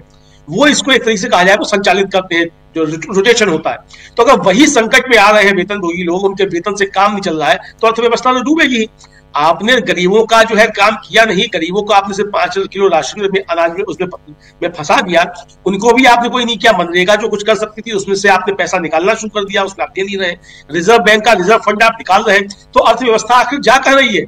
वो इसको एक तरीके से कहा जाए वो संचालित करते हैं, जो रोटेशन होता है। तो अगर वही संकट में आ रहे हैं वेतनभोगी लोग, उनके वेतन से काम नहीं चल रहा है, तो अर्थव्यवस्था तो डूबेगी। आपने गरीबों का जो है काम किया नहीं, गरीबों को आपने सिर्फ 5 किलो राशन में अनाज में उसमें फंसा दिया, उनको भी आपने कोई नहीं किया। मनरेगा जो कुछ कर सकती थी उसमें से आपने पैसा निकालना शुरू कर दिया, उसमें आप दे नहीं रहे। रिजर्व बैंक का रिजर्व फंड आप निकाल रहे हैं, तो अर्थव्यवस्था आखिर जा कर रही है।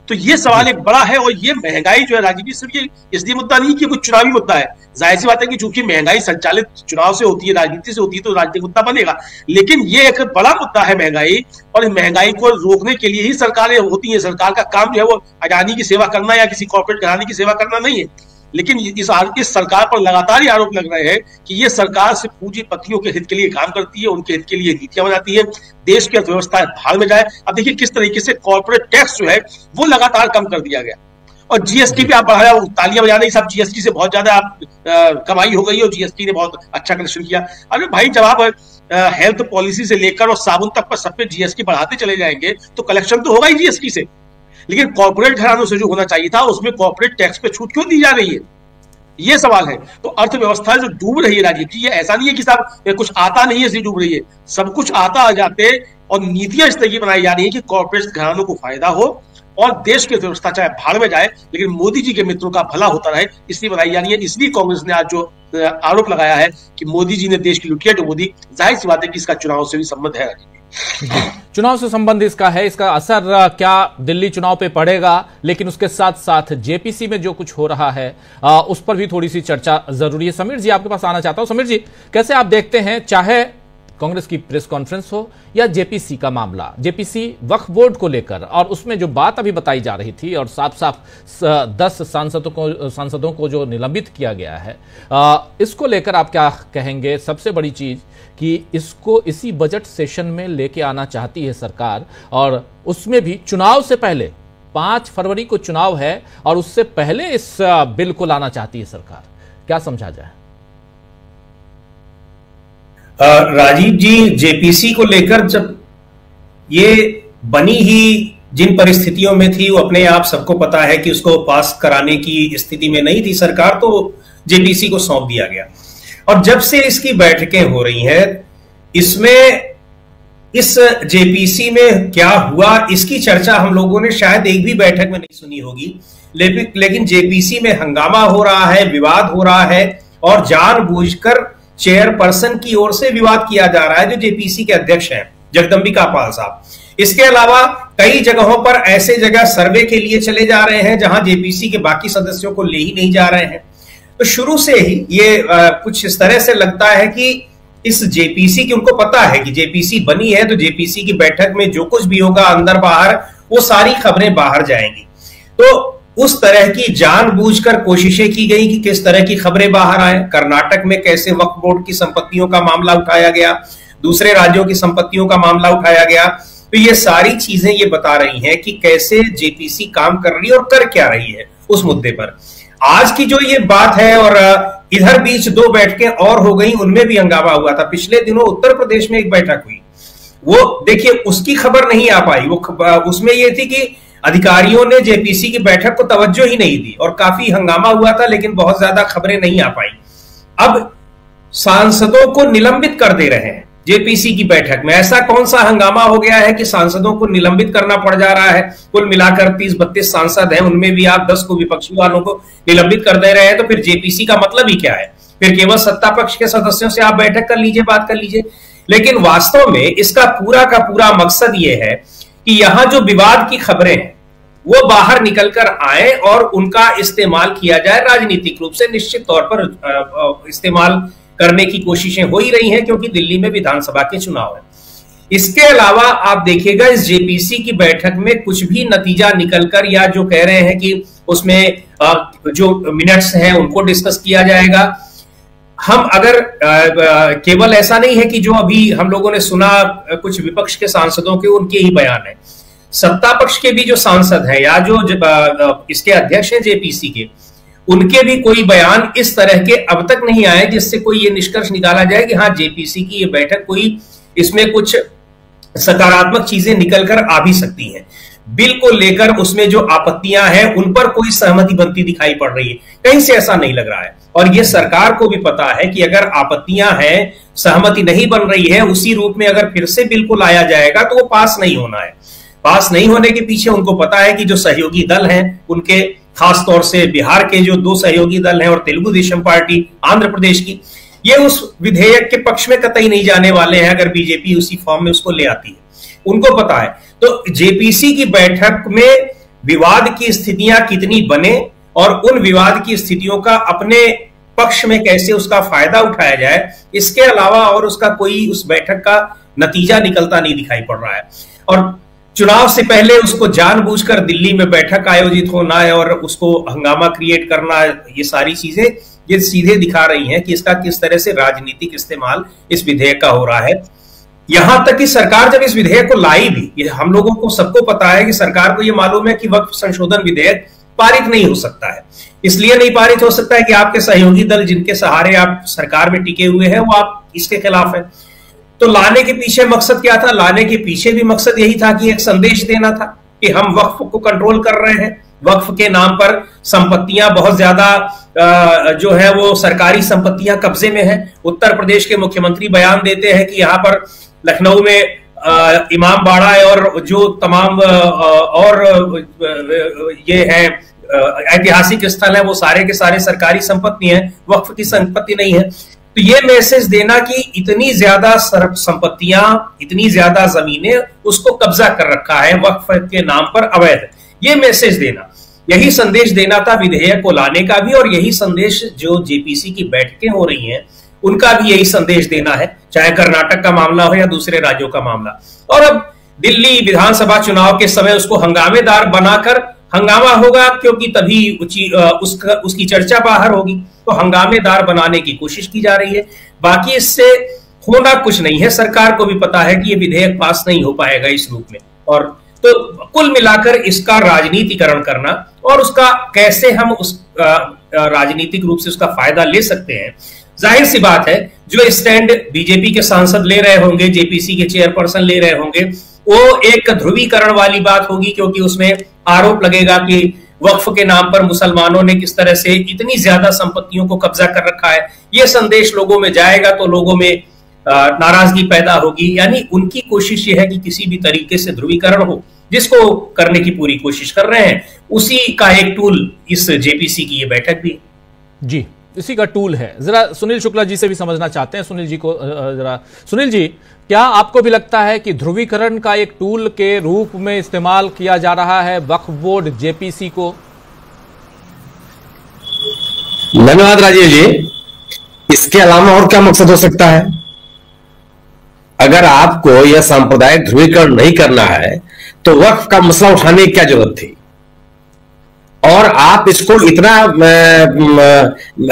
तो ये सवाल एक बड़ा है, और ये महंगाई जो है राजीव जी सिर्फ ये इसलिए मुद्दा नहीं कि कुछ चुनावी मुद्दा है। जाहिर सी बात है कि चूंकि महंगाई संचालित चुनाव से होती है, राजनीति से होती है, तो राजनीतिक मुद्दा बनेगा। लेकिन ये एक बड़ा मुद्दा है महंगाई, और इस महंगाई को रोकने के लिए ही सरकारें होती है। सरकार का काम जो है वो अडानी की सेवा करना या किसी कॉर्पोरेट घराने की सेवा करना नहीं है। लेकिन इस सरकार पर लगातार आरोप लग रहे हैं कि ये सरकार सिर्फ पूंजीपतियों के हित के लिए काम करती है, उनके हित के लिए नीतियां बनाती है, देश की अर्थव्यवस्था भाड़ में जाए। अब देखिए किस तरीके से कॉर्पोरेट टैक्स जो है वो लगातार कम कर दिया गया, और जीएसटी पे आप बढ़ाया, तालियां बजा रही, सब जीएसटी से बहुत ज्यादा आप कमाई हो गई, और जीएसटी ने बहुत अच्छा कलेक्शन किया। अरे भाई, जब आप हेल्थ पॉलिसी से लेकर और साबुन तक पर सब पे जीएसटी बढ़ाते चले जाएंगे तो कलेक्शन तो होगा ही जीएसटी से। लेकिन कॉर्पोरेट घरानों से जो होना चाहिए था उसमें कॉर्पोरेट टैक्स पे छूट क्यों दी जा रही है? ये सवाल है। तो अर्थव्यवस्था जो डूब रही है राजीव जी, ये ऐसा नहीं है कि साहब कुछ आता नहीं है इसलिए डूब रही है, सब कुछ आता आ जाते, और नीतियां इस तरह की बनाई जा रही है कि कॉर्पोरेट घरानों को फायदा हो और देश की व्यवस्था चाहे भाड़ में जाए लेकिन मोदी जी के मित्रों का भला होता रहे, इसलिए बनाई जा रही है। इसलिए कांग्रेस ने आज जो आरोप लगाया है कि मोदी जी ने देश की लुटिया डुबोदी, जाहिर सी बात है कि इसका चुनाव से भी संबंध है। चुनाव से संबंध इसका है, इसका असर क्या दिल्ली चुनाव पे पड़ेगा, लेकिन उसके साथ साथ जेपीसी में जो कुछ हो रहा है उस पर भी थोड़ी सी चर्चा जरूरी है। समीर जी आपके पास आना चाहता हूं। समीर जी, कैसे आप देखते हैं, चाहे कांग्रेस की प्रेस कॉन्फ्रेंस हो या जेपीसी का मामला, जेपीसी वक्फ बोर्ड को लेकर, और उसमें जो बात अभी बताई जा रही थी और साफ साफ 10 सांसदों को जो निलंबित किया गया है, इसको लेकर आप क्या कहेंगे? सबसे बड़ी चीज कि इसको इसी बजट सेशन में लेके आना चाहती है सरकार, और उसमें भी चुनाव से पहले 5 फरवरी को चुनाव है और उससे पहले इस बिल को लाना चाहती है सरकार। क्या समझा जाए? राजीव जी, जेपीसी को लेकर जब ये बनी ही जिन परिस्थितियों में थी वो अपने आप सबको पता है कि उसको पास कराने की स्थिति में नहीं थी सरकार, तो जेपीसी को सौंप दिया गया। और जब से इसकी बैठकें हो रही हैं, इसमें इस जेपीसी में क्या हुआ इसकी चर्चा हम लोगों ने शायद एक भी बैठक में नहीं सुनी होगी, लेकिन जेपीसी में हंगामा हो रहा है, विवाद हो रहा है, और जानबूझकर चेयरपर्सन की ओर से विवाद किया जा रहा है जो जेपीसी के अध्यक्ष हैं जगदंबिका पाल साहब। इसके अलावा कई जगहों पर ऐसे जगह सर्वे के लिए चले जा रहे हैं जहां जेपीसी के बाकी सदस्यों को ले ही नहीं जा रहे हैं। तो शुरू से ही ये कुछ इस तरह से लगता है कि इस जेपीसी की, उनको पता है कि जेपीसी बनी है तो जेपीसी की बैठक में जो कुछ भी होगा अंदर बाहर वो सारी खबरें बाहर जाएंगी। तो उस तरह की जानबूझकर कोशिशें की गई कि किस तरह की खबरें बाहर आए। कर्नाटक में कैसे वक्फ बोर्ड की संपत्तियों का मामला उठाया गया, दूसरे राज्यों की संपत्तियों का मामला उठाया गया। तो ये सारी चीजें ये बता रही हैं कि कैसे जेपीसी काम कर रही है और कर क्या रही है उस मुद्दे पर। आज की जो ये बात है, और इधर बीच 2 बैठकें और हो गई, उनमें भी हंगामा हुआ था। पिछले दिनों उत्तर प्रदेश में एक बैठक हुई, वो देखिए उसकी खबर नहीं आ पाई। वो उसमें ये थी कि अधिकारियों ने जेपीसी की बैठक को तवज्जो ही नहीं दी और काफी हंगामा हुआ था, लेकिन बहुत ज्यादा खबरें नहीं आ पाई। अब सांसदों को निलंबित कर दे रहे हैं जेपीसी की बैठक में। ऐसा कौन सा हंगामा हो गया है कि सांसदों को निलंबित करना पड़ जा रहा है? कुल मिलाकर 30-32 सांसद हैं, उनमें भी आप 10 को विपक्षी वालों को निलंबित कर दे रहे हैं, तो फिर जेपीसी का मतलब ही क्या है? फिर केवल सत्ता पक्ष के सदस्यों से आप बैठक कर लीजिए, बात कर लीजिए। लेकिन वास्तव में इसका पूरा का पूरा मकसद यह है कि यहां जो विवाद की खबरें हैं वो बाहर निकलकर आए और उनका इस्तेमाल किया जाए राजनीतिक रूप से। निश्चित तौर पर इस्तेमाल करने की कोशिशें हो ही रही हैं क्योंकि दिल्ली में विधानसभा के चुनाव है। इसके अलावा आप देखिएगा इस जेपीसी की बैठक में कुछ भी नतीजा निकलकर, या जो कह रहे हैं कि उसमें जो मिनट्स हैं उनको डिस्कस किया जाएगा। हम अगर केवल ऐसा नहीं है कि जो अभी हम लोगों ने सुना कुछ विपक्ष के सांसदों के, उनके ही बयान है, सत्ता पक्ष के भी जो सांसद हैं या जो इसके अध्यक्ष हैं जेपीसी के, उनके भी कोई बयान इस तरह के अब तक नहीं आए जिससे कोई ये निष्कर्ष निकाला जाए कि हाँ जेपीसी की ये बैठक कोई इसमें कुछ सकारात्मक चीजें निकलकर आ भी सकती हैं। बिल को लेकर उसमें जो आपत्तियां हैं उन पर कोई सहमति बनती दिखाई पड़ रही है, कहीं से ऐसा नहीं लग रहा है। और ये सरकार को भी पता है कि अगर आपत्तियां हैं, सहमति नहीं बन रही है, उसी रूप में अगर फिर से बिल को लाया जाएगा तो वो पास नहीं होना है। पास नहीं होने के पीछे उनको पता है कि जो सहयोगी दल हैं उनके, खासतौर से बिहार के जो 2 सहयोगी दल हैं और तेलुगु देशम पार्टी आंध्र प्रदेश की, ये उस विधेयक के पक्ष में कतई नहीं जाने वाले हैं अगर बीजेपी उसी फॉर्म में उसको ले आती है, उनको पता है। तो जेपीसी की बैठक में विवाद की स्थितियां कितनी बने और उन विवाद की स्थितियों का अपने पक्ष में कैसे उसका फायदा उठाया जाए, इसके अलावा और उसका कोई उस बैठक का नतीजा निकलता नहीं दिखाई पड़ रहा है। और चुनाव से पहले उसको जानबूझकर दिल्ली में बैठक आयोजित होना है और उसको हंगामा क्रिएट करना, ये सारी चीजें ये सीधे दिखा रही हैं कि इसका किस तरह से राजनीतिक इस्तेमाल इस विधेयक का हो रहा है। यहां तक कि सरकार जब इस विधेयक को लाई भी, ये हम लोगों को सबको पता है कि सरकार को यह मालूम है कि वक्फ संशोधन विधेयक पारित नहीं हो सकता है। इसलिए नहीं पारित हो सकता है कि आपके सहयोगी दल जिनके सहारे आप सरकार में टिके हुए हैं वो आप इसके खिलाफ है। तो लाने के पीछे मकसद क्या था? लाने के पीछे भी मकसद यही था कि एक संदेश देना था कि हम वक्फ को कंट्रोल कर रहे हैं, वक्फ के नाम पर संपत्तियां बहुत ज्यादा जो है वो सरकारी संपत्तियां कब्जे में है। उत्तर प्रदेश के मुख्यमंत्री बयान देते हैं कि यहां पर लखनऊ में इमाम बाड़ा है और जो तमाम और ये है ऐतिहासिक स्थल है वो सारे के सारे सरकारी संपत्ति हैं, वक्फ की संपत्ति नहीं है। तो ये मैसेज देना कि इतनी ज्यादा संपत्तियां, इतनी ज्यादा जमीनें उसको कब्जा कर रखा है वक्फ के नाम पर अवैध, ये मैसेज देना, यही संदेश देना था विधेयक को लाने का भी। और यही संदेश जो जेपीसी की बैठकें हो रही हैं उनका भी यही संदेश देना है, चाहे कर्नाटक का मामला हो या दूसरे राज्यों का मामला। और अब दिल्ली विधानसभा चुनाव के समय उसको हंगामेदार बनाकर, हंगामा होगा क्योंकि तभी उसकी चर्चा बाहर होगी, तो हंगामेदार बनाने की कोशिश की जा रही है। बाकी इससे होना कुछ नहीं है, सरकार को भी पता है कि ये विधेयक पास नहीं हो पाएगा इस रूप में। और तो कुल मिलाकर इसका राजनीतिकरण करना और उसका कैसे हम उस राजनीतिक रूप से उसका फायदा ले सकते हैं, जाहिर सी बात है जो स्टैंड बीजेपी के सांसद ले रहे होंगे, जेपीसी के चेयरपर्सन ले रहे होंगे, वो एक ध्रुवीकरण वाली बात होगी, क्योंकि उसमें आरोप लगेगा कि वक्फ के नाम पर मुसलमानों ने किस तरह से इतनी ज्यादा संपत्तियों को कब्जा कर रखा है। यह संदेश लोगों में जाएगा तो लोगों में नाराजगी पैदा होगी। यानी उनकी कोशिश यह है कि किसी भी तरीके से ध्रुवीकरण हो, जिसको करने की पूरी कोशिश कर रहे हैं। उसी का एक टूल इस जेपीसी की ये बैठक भी जी, इसी का टूल है। जरा सुनील शुक्ला जी से भी समझना चाहते हैं, सुनील जी को जरा। सुनील जी, क्या आपको भी लगता है कि ध्रुवीकरण का एक टूल के रूप में इस्तेमाल किया जा रहा है वक्फ बोर्ड जेपीसी को? धन्यवाद राजीव जी। इसके अलावा और क्या मकसद हो सकता है? अगर आपको यह सांप्रदायिक ध्रुवीकरण नहीं करना है तो वक्फ का मसला उठाने की क्या जरूरत थी? और आप इसको इतना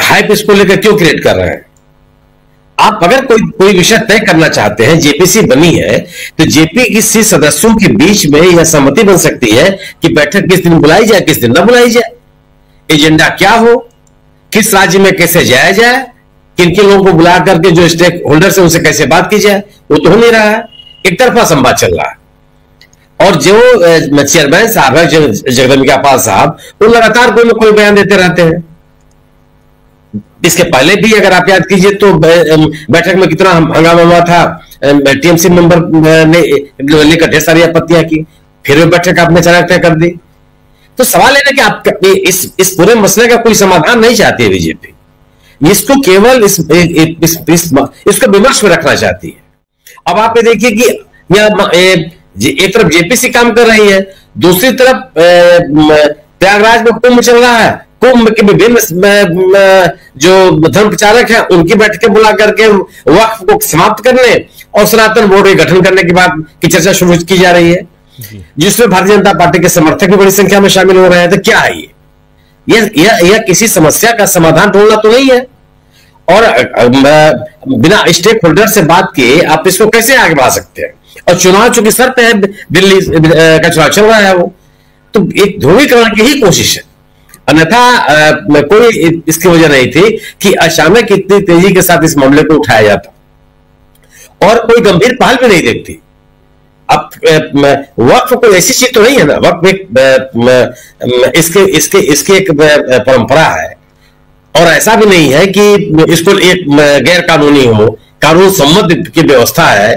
हाइप इसको लेकर क्यों क्रिएट कर रहे हैं? आप अगर कोई विषय तय करना चाहते हैं, जेपीसी बनी है तो जेपीसी सदस्यों के बीच में यह सहमति बन सकती है कि बैठक किस दिन बुलाई जाए, किस दिन न बुलाई जाए, एजेंडा क्या हो, किस राज्य में कैसे जाया जाए, किन किन लोगों को बुला करके जो स्टेक होल्डर्स है उनसे कैसे बात की जाए, वो तो हो नहीं रहा है, एक तरफा संवाद चल रहा है। और जो चेयरमैन साहब है जगदम्बिका पाल साहब, वो लगातार कोई ना कोई बयान देते रहते हैं। इसके पहले भी अगर आप याद कीजिए तो बैठक में कितना हंगामा हुआ था, टीएमसी मेंबर ने लेकर ढेर सारी आपत्तियां की, फिर वो बैठक आपने अचानक तय कर दी। तो सवाल है ना कि आप इस पूरे मसले का कोई समाधान नहीं चाहती है बीजेपी, इसको केवल इसको विमर्श में रखना चाहती है। अब आप ये देखिए कि एक तरफ जेपीसी काम कर रही है, दूसरी तरफ प्रयागराज में कुंभ चल रहा है, कुंभ के विभिन्न जो धर्म प्रचारक हैं उनकी बैठकें बुला करके वक्फ को समाप्त करने और सनातन बोर्ड के गठन करने की बात की चर्चा शुरू की जा रही है, जिसमें भारतीय जनता पार्टी के समर्थक भी बड़ी संख्या में शामिल हो रहे हैं। तो क्या है यह किसी समस्या का समाधान ढूंढना तो नहीं है। और बिना स्टेक होल्डर से बात किए आप इसको कैसे आगे बढ़ा सकते हैं? और चुनाव चूंकि सर पे है, दिल्ली का चुनाव चल रहा है, वो तो एक ध्रुवीकरण की ही कोशिश है, अन्यथा कोई इसकी वजह नहीं थी कि अचानक इतनी तेजी के साथ इस मामले को उठाया जाता और कोई गंभीर पहल भी नहीं देखती। अब वक्फ कोई ऐसी चीज तो नहीं है ना, वक्फ इसके एक परंपरा है और ऐसा भी नहीं है कि इसको एक गैर कानूनी हो, कानून सम्मत की व्यवस्था है।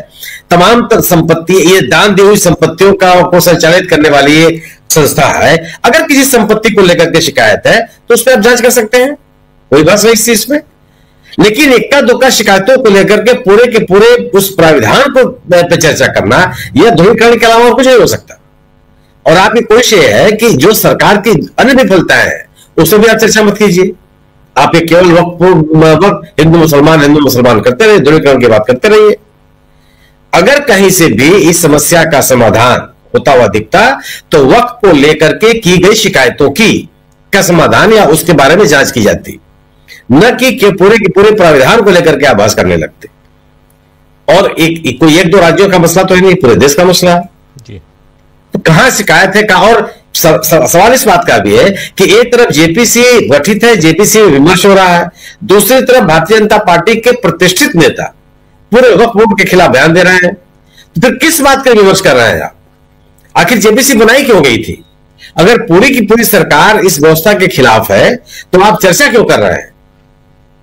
तमाम संपत्ति, ये दान दी हुई संपत्तियों को संचालित करने वाली ये संस्था है। अगर किसी संपत्ति को लेकर के शिकायत है तो उस पर आप जांच कर सकते हैं, कोई बात नहीं इस चीज में। लेकिन इक्का दुक्का शिकायतों को लेकर के पूरे उस प्राविधान को पे चर्चा करना, यह ध्रुवीकरण के अलावा कुछ नहीं हो सकता। और आपकी कोशिश यह है कि जो सरकार की अन्य विफलताएं हैं उससे भी आप चर्चा मत कीजिए, आप ये केवल वक्त हिंदू मुसलमान करते रहिए, ध्रुवीकरण की बात करते रहिए। अगर कहीं से भी इस समस्या का समाधान होता हुआ दिखता तो वक्त को लेकर के की गई शिकायतों का समाधान या उसके बारे में जांच की जाती, न कि पूरे प्राविधान को लेकर के आभास करने लगते। और कोई एक दो राज्यों का मसला तो है नहीं, पूरे देश का मसला है। तो कहां शिकायत है कहां? और सवाल इस बात का भी है कि एक तरफ जेपीसी गठित है, जेपीसी में विमर्श हो रहा है, दूसरी तरफ भारतीय जनता पार्टी के प्रतिष्ठित नेता पूरे वक्फ बोर्ड के खिलाफ बयान दे रहे हैं। तो फिर किस बात का विमर्श कर रहे हैं आप? आखिर जेपीसी बनाई क्यों गई थी? अगर पूरी की पूरी सरकार इस व्यवस्था के खिलाफ है तो आप चर्चा क्यों कर रहे हैं?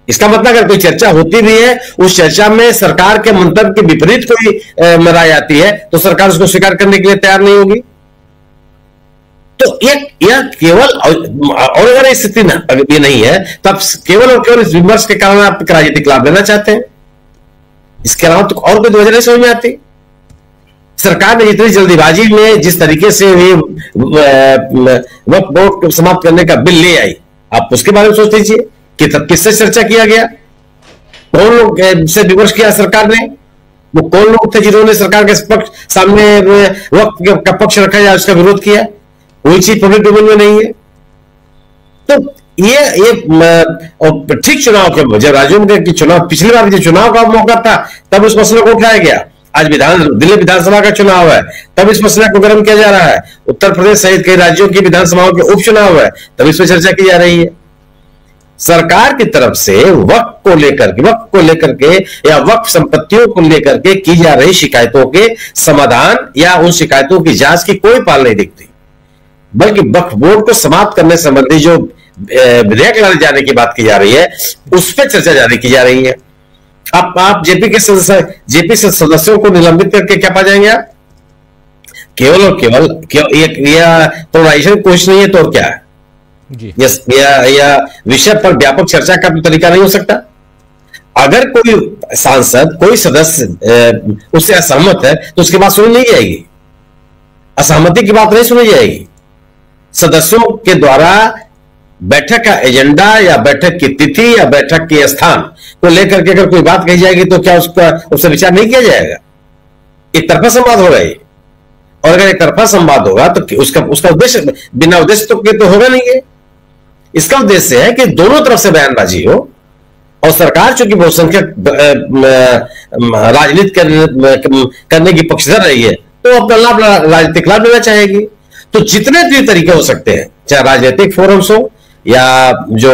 इसका मतलब अगर कोई चर्चा होती भी है, उस चर्चा में सरकार के मंतव्य के विपरीत कोई राय आती है तो सरकार उसको स्वीकार करने के लिए तैयार नहीं होगी। तो यह केवल, और अगर स्थिति ये नहीं है तो आप केवल और केवल इस विमर्श के कारण आप राजनीतिक लाभ लेना चाहते हैं। इसके अलावा तो और कोई वजह नहीं समझ में आती। सरकार ने इतनी जल्दीबाजी में जिस तरीके से वक्फ बोर्ड को समाप्त करने का बिल ले आई, आप उसके बारे में सोच लीजिए कि तब किससे चर्चा किया गया, कौन लोग से विमर्श किया सरकार ने, वो कौन लोग थे जिन्होंने सरकार के पक्ष सामने वक्फ का पक्ष रखा या उसका विरोध किया? कोई चीज पब्लिक डोमेन में नहीं है। तो ये ठीक चुनाव के जब राज्यों के चुनाव, पिछली बार जो चुनाव का मौका था तब उस मसले को उठाया गया। आज दिल्ली विधानसभा का चुनाव है तब इस मसले को गर्म किया जा रहा है। उत्तर प्रदेश सहित कई राज्यों की विधानसभाओं के उपचुनाव है तब इस पर चर्चा की जा रही है। सरकार की तरफ से वक्फ को लेकर के या वक्फ संपत्तियों को लेकर के की जा रही शिकायतों के समाधान या उन शिकायतों की जांच की कोई पाल नहीं दिखती, बल्कि वक्फ बोर्ड को समाप्त करने संबंधी जो विधेयक लाने जाने की बात की जा रही है उस पर चर्चा जारी की जा रही है। आप जेपी से सदस्यों को निलंबित करके क्या पा जाएंगे? आप केवल और केवल पोलराइजेशन की कोशिश नहीं है तो और क्या है? या विषय पर व्यापक चर्चा का तो तरीका नहीं हो सकता। अगर कोई सांसद, कोई सदस्य उससे असहमत है तो उसकी बात सुनी नहीं जाएगी, असहमति की बात नहीं सुनी जाएगी। सदस्यों के द्वारा बैठक का एजेंडा या बैठक की तिथि या बैठक के स्थान को लेकर के अगर कोई बात कही जाएगी तो क्या उससे विचार नहीं किया जाएगा? एक तरफा संवाद होगा ये, और अगर एक तरफा संवाद होगा तो उसका उद्देश्य बिना उद्देश्य तो होगा नहीं है। इसका उद्देश्य है कि दोनों तरफ से बयानबाजी हो, और सरकार चूंकि बहुसंख्यक राजनीति करने की पक्षधर रही है तो अपना लाभ, राजनीतिक लाभ लेना चाहेगी। तो जितने भी तरीके हो सकते हैं, चाहे राजनीतिक फोरम्स हो या जो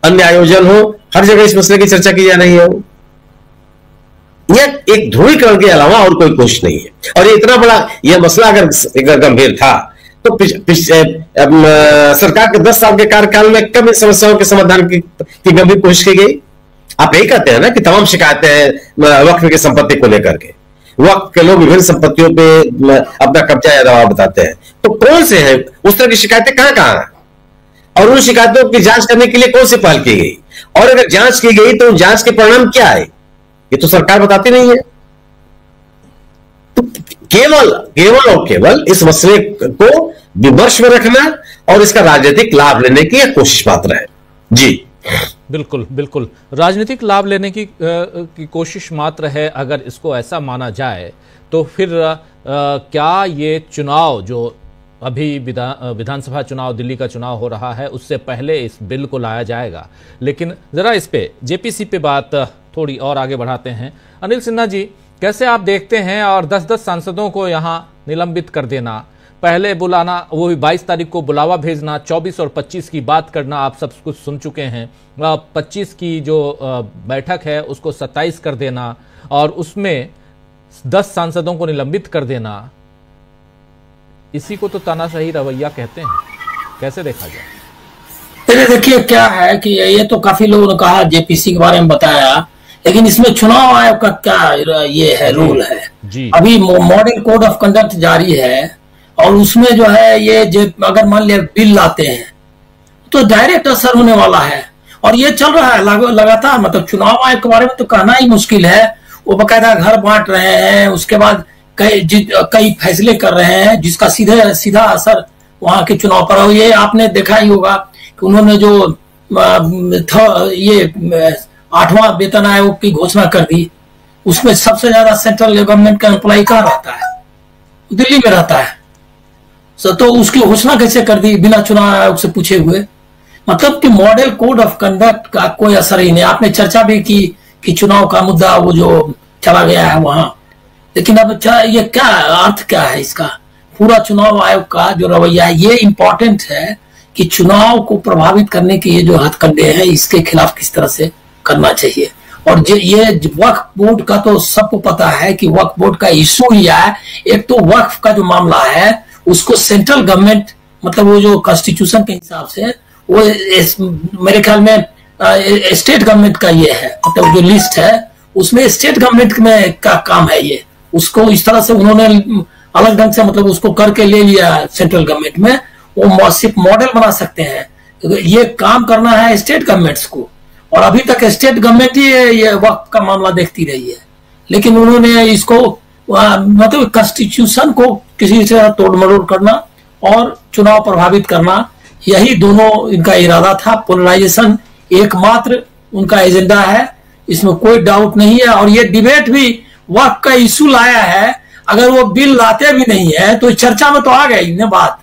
अन्य आयोजन हो, हर जगह इस मसले की चर्चा की जा रही है। यह एक ध्रुवीकरण के अलावा और कोई कोशिश नहीं है। और ये इतना बड़ा यह मसला अगर गंभीर था तो सरकार के 10 साल के कार्यकाल में कब इन समस्याओं के समाधान की गंभीर कोशिश की गई? आप यही कहते हैं ना कि तमाम शिकायतें हैं वक्फ की संपत्ति को लेकर के, वक्फ के लोग विभिन्न संपत्तियों पे अपना कब्जा या दबाव बताते हैं। तो कौन से हैं उस तरह की शिकायतें? कहां हैं? और उन शिकायतों की जांच करने के लिए कौन सी पहल की गई? और अगर जांच की गई तो जांच के परिणाम क्या आए? ये तो सरकार बताती नहीं है। तो केवल इस मसले को विमर्श में रखना और इसका राजनीतिक लाभ लेने की कोशिश मात्र है। जी बिल्कुल राजनीतिक लाभ लेने की कोशिश मात्र है। अगर इसको ऐसा माना जाए तो फिर क्या ये चुनाव जो अभी विधानसभा चुनाव, दिल्ली का चुनाव हो रहा है, उससे पहले इस बिल को लाया जाएगा? लेकिन जरा इस पे जेपीसी पे बात थोड़ी और आगे बढ़ाते हैं। अनिल सिन्हा जी, कैसे आप देखते हैं? और 10-10 सांसदों को यहाँ निलंबित कर देना, पहले बुलाना, वो भी 22 तारीख को बुलावा भेजना, 24 और 25 की बात करना, आप सब कुछ सुन चुके हैं। 25 की जो बैठक है उसको 27 कर देना और उसमें 10 सांसदों को निलंबित कर देना, इसी को तो तानाशाही रवैया कहते हैं। कैसे देखा जाए? देखिए क्या है कि ये तो काफी लोगों ने कहा, जेपीसी के बारे में बताया, लेकिन इसमें चुनाव आयोग का क्या ये है, रूल है जी। अभी मॉडल कोड ऑफ कंडक्ट जारी है और उसमें जो है ये अगर मान लिया बिल लाते हैं तो डायरेक्ट असर होने वाला है। और ये चल रहा है लगातार। मतलब चुनाव आयोग के बारे में तो कहना ही मुश्किल है। वो बकायदा घर बांट रहे हैं, उसके बाद कई फैसले कर रहे हैं जिसका सीधा असर वहां के चुनाव पर हो। ये आपने देखा ही होगा कि उन्होंने जो ये 8वां वेतन आयोग की घोषणा कर दी, उसमें सबसे ज्यादा सेंट्रल गवर्नमेंट का एम्प्लॉय कहाँ रहता है? दिल्ली में रहता है। तो उसकी घोषणा कैसे कर दी बिना चुनाव आयोग से पूछे हुए? मतलब कि मॉडल कोड ऑफ कंडक्ट का कोई असर ही नहीं। आपने चर्चा भी की कि चुनाव का मुद्दा वो जो चला गया है वहां, लेकिन अब ये क्या अर्थ क्या है इसका? पूरा चुनाव आयोग का जो रवैया है ये इंपॉर्टेंट है कि चुनाव को प्रभावित करने के ये जो हथकंडे हैं इसके खिलाफ किस तरह से करना चाहिए। और ये वक्फ बोर्ड का तो सबको पता है कि वक्फ बोर्ड का इशू ही है। एक तो वक्फ का जो मामला है उसको सेंट्रल गवर्नमेंट मतलब वो जो कॉन्स्टिट्यूशन के हिसाब से वो मेरे ख्याल में स्टेट गवर्नमेंट का ये है, मतलब जो लिस्ट है उसमें स्टेट गवर्नमेंट में का काम है ये, उसको इस तरह से उन्होंने अलग ढंग से मतलब उसको करके ले लिया सेंट्रल गवर्नमेंट में। वो सिर्फ मॉडल बना सकते हैं, तो ये काम करना है स्टेट गवर्नमेंट्स को, और अभी तक स्टेट गवर्नमेंट ही ये वक्त का मामला देखती रही है। लेकिन उन्होंने इसको मतलब कॉन्स्टिट्यूशन को किसी से तोड़ मरोड़ करना और चुनाव प्रभावित करना, यही दोनों इनका इरादा था। पोलराइजेशन एकमात्र उनका एजेंडा है, इसमें कोई डाउट नहीं है। और ये डिबेट भी वक्त का इशू लाया है, अगर वो बिल लाते भी नहीं है तो चर्चा में तो आ गई ना बात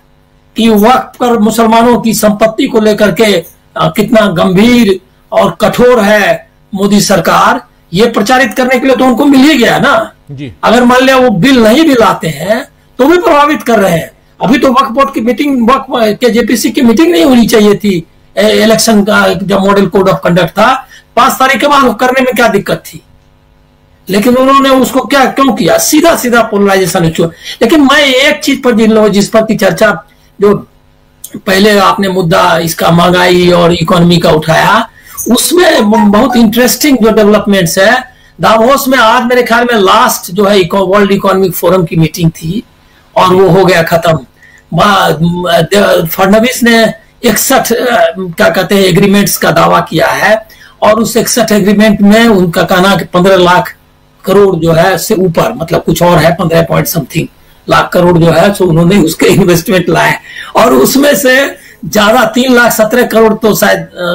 कि वक्त पर मुसलमानों की संपत्ति को लेकर के कितना गंभीर और कठोर है मोदी सरकार, ये प्रचारित करने के लिए तो उनको मिल ही गया ना जी। अगर मान लिया वो बिल नहीं भी लाते हैं तो भी प्रभावित कर रहे हैं। अभी तो वक्फ बोर्ड की मीटिंग, वक्फ के जेपीसी की मीटिंग नहीं होनी चाहिए थी, इलेक्शन का जब मॉडल कोड ऑफ कंडक्ट था 5 तारीख के बाद करने में क्या दिक्कत थी, लेकिन उन्होंने उसको क्या क्यों किया, सीधा सीधा पोलराइजेशन इशू। लेकिन मैं एक चीज पर जिस पर की चर्चा, जो पहले आपने मुद्दा इसका महंगाई और इकोनॉमी का उठाया, उसमें बहुत इंटरेस्टिंग जो डेवलपमेंट्स है दावोस में। आज मेरे ख्याल में लास्ट जो है वर्ल्ड इकोनॉमिक फोरम की मीटिंग थी और वो हो गया खत्म। फडणवीस ने 61 क्या कहते हैं एग्रीमेंट्स का दावा किया है, और उस 61 एग्रीमेंट में उनका कहना कि 15 लाख करोड़ जो है से ऊपर, मतलब कुछ और है 15 पॉइंट समथिंग लाख करोड़ जो है, सो उन्होंने उसके इन्वेस्टमेंट लाए, और उसमें से ज्यादा 3,17,00,000 करोड़ तो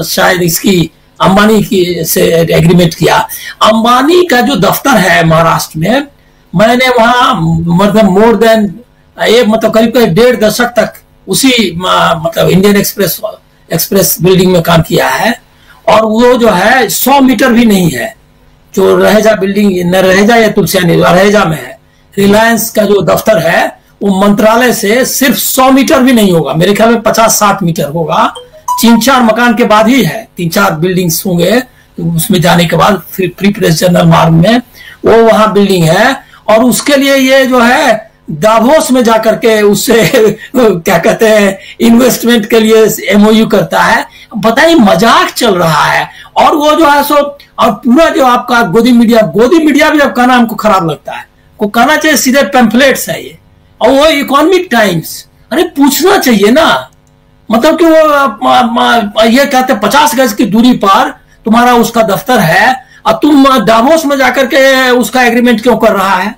शायद इसकी अंबानी की से एग्रीमेंट किया। अंबानी का जो दफ्तर है महाराष्ट्र में, मैंने वहां मतलब मोर देन मतलब करीब 1.5 दशक तक उसी मतलब इंडियन एक्सप्रेस बिल्डिंग में काम किया है, और वो जो है 100 मीटर भी नहीं है, जो रहेजा बिल्डिंग न रहेजा या तुलसियानी रहेजा में है, रिलायंस का जो दफ्तर है वो मंत्रालय से सिर्फ 100 मीटर भी नहीं होगा, मेरे ख्याल में 50-60 मीटर होगा। 3-4 मकान के बाद ही है, 3-4 बिल्डिंग्स होंगे उसमें जाने के बाद, फिर फ्री प्रेस जनरल मार्ग में वो वहां बिल्डिंग है, और उसके लिए ये जो है दावोस में जाकर के उससे क्या कहते हैं इन्वेस्टमेंट के लिए एमओयू करता है। बताइए मजाक चल रहा है। और वो जो है सो, और पूरा जो आपका गोदी मीडिया भी अब कहना हमको खराब लगता है, को कहना चाहिए सीधे पैम्फलेट्स है ये, और वो इकोनॉमिक टाइम्स, अरे पूछना चाहिए ना, मतलब कि वो ये कहते हैं 50 गज की दूरी पर तुम्हारा उसका दफ्तर है और तुम दावोस में जाकर के उसका एग्रीमेंट क्यों कर रहा है।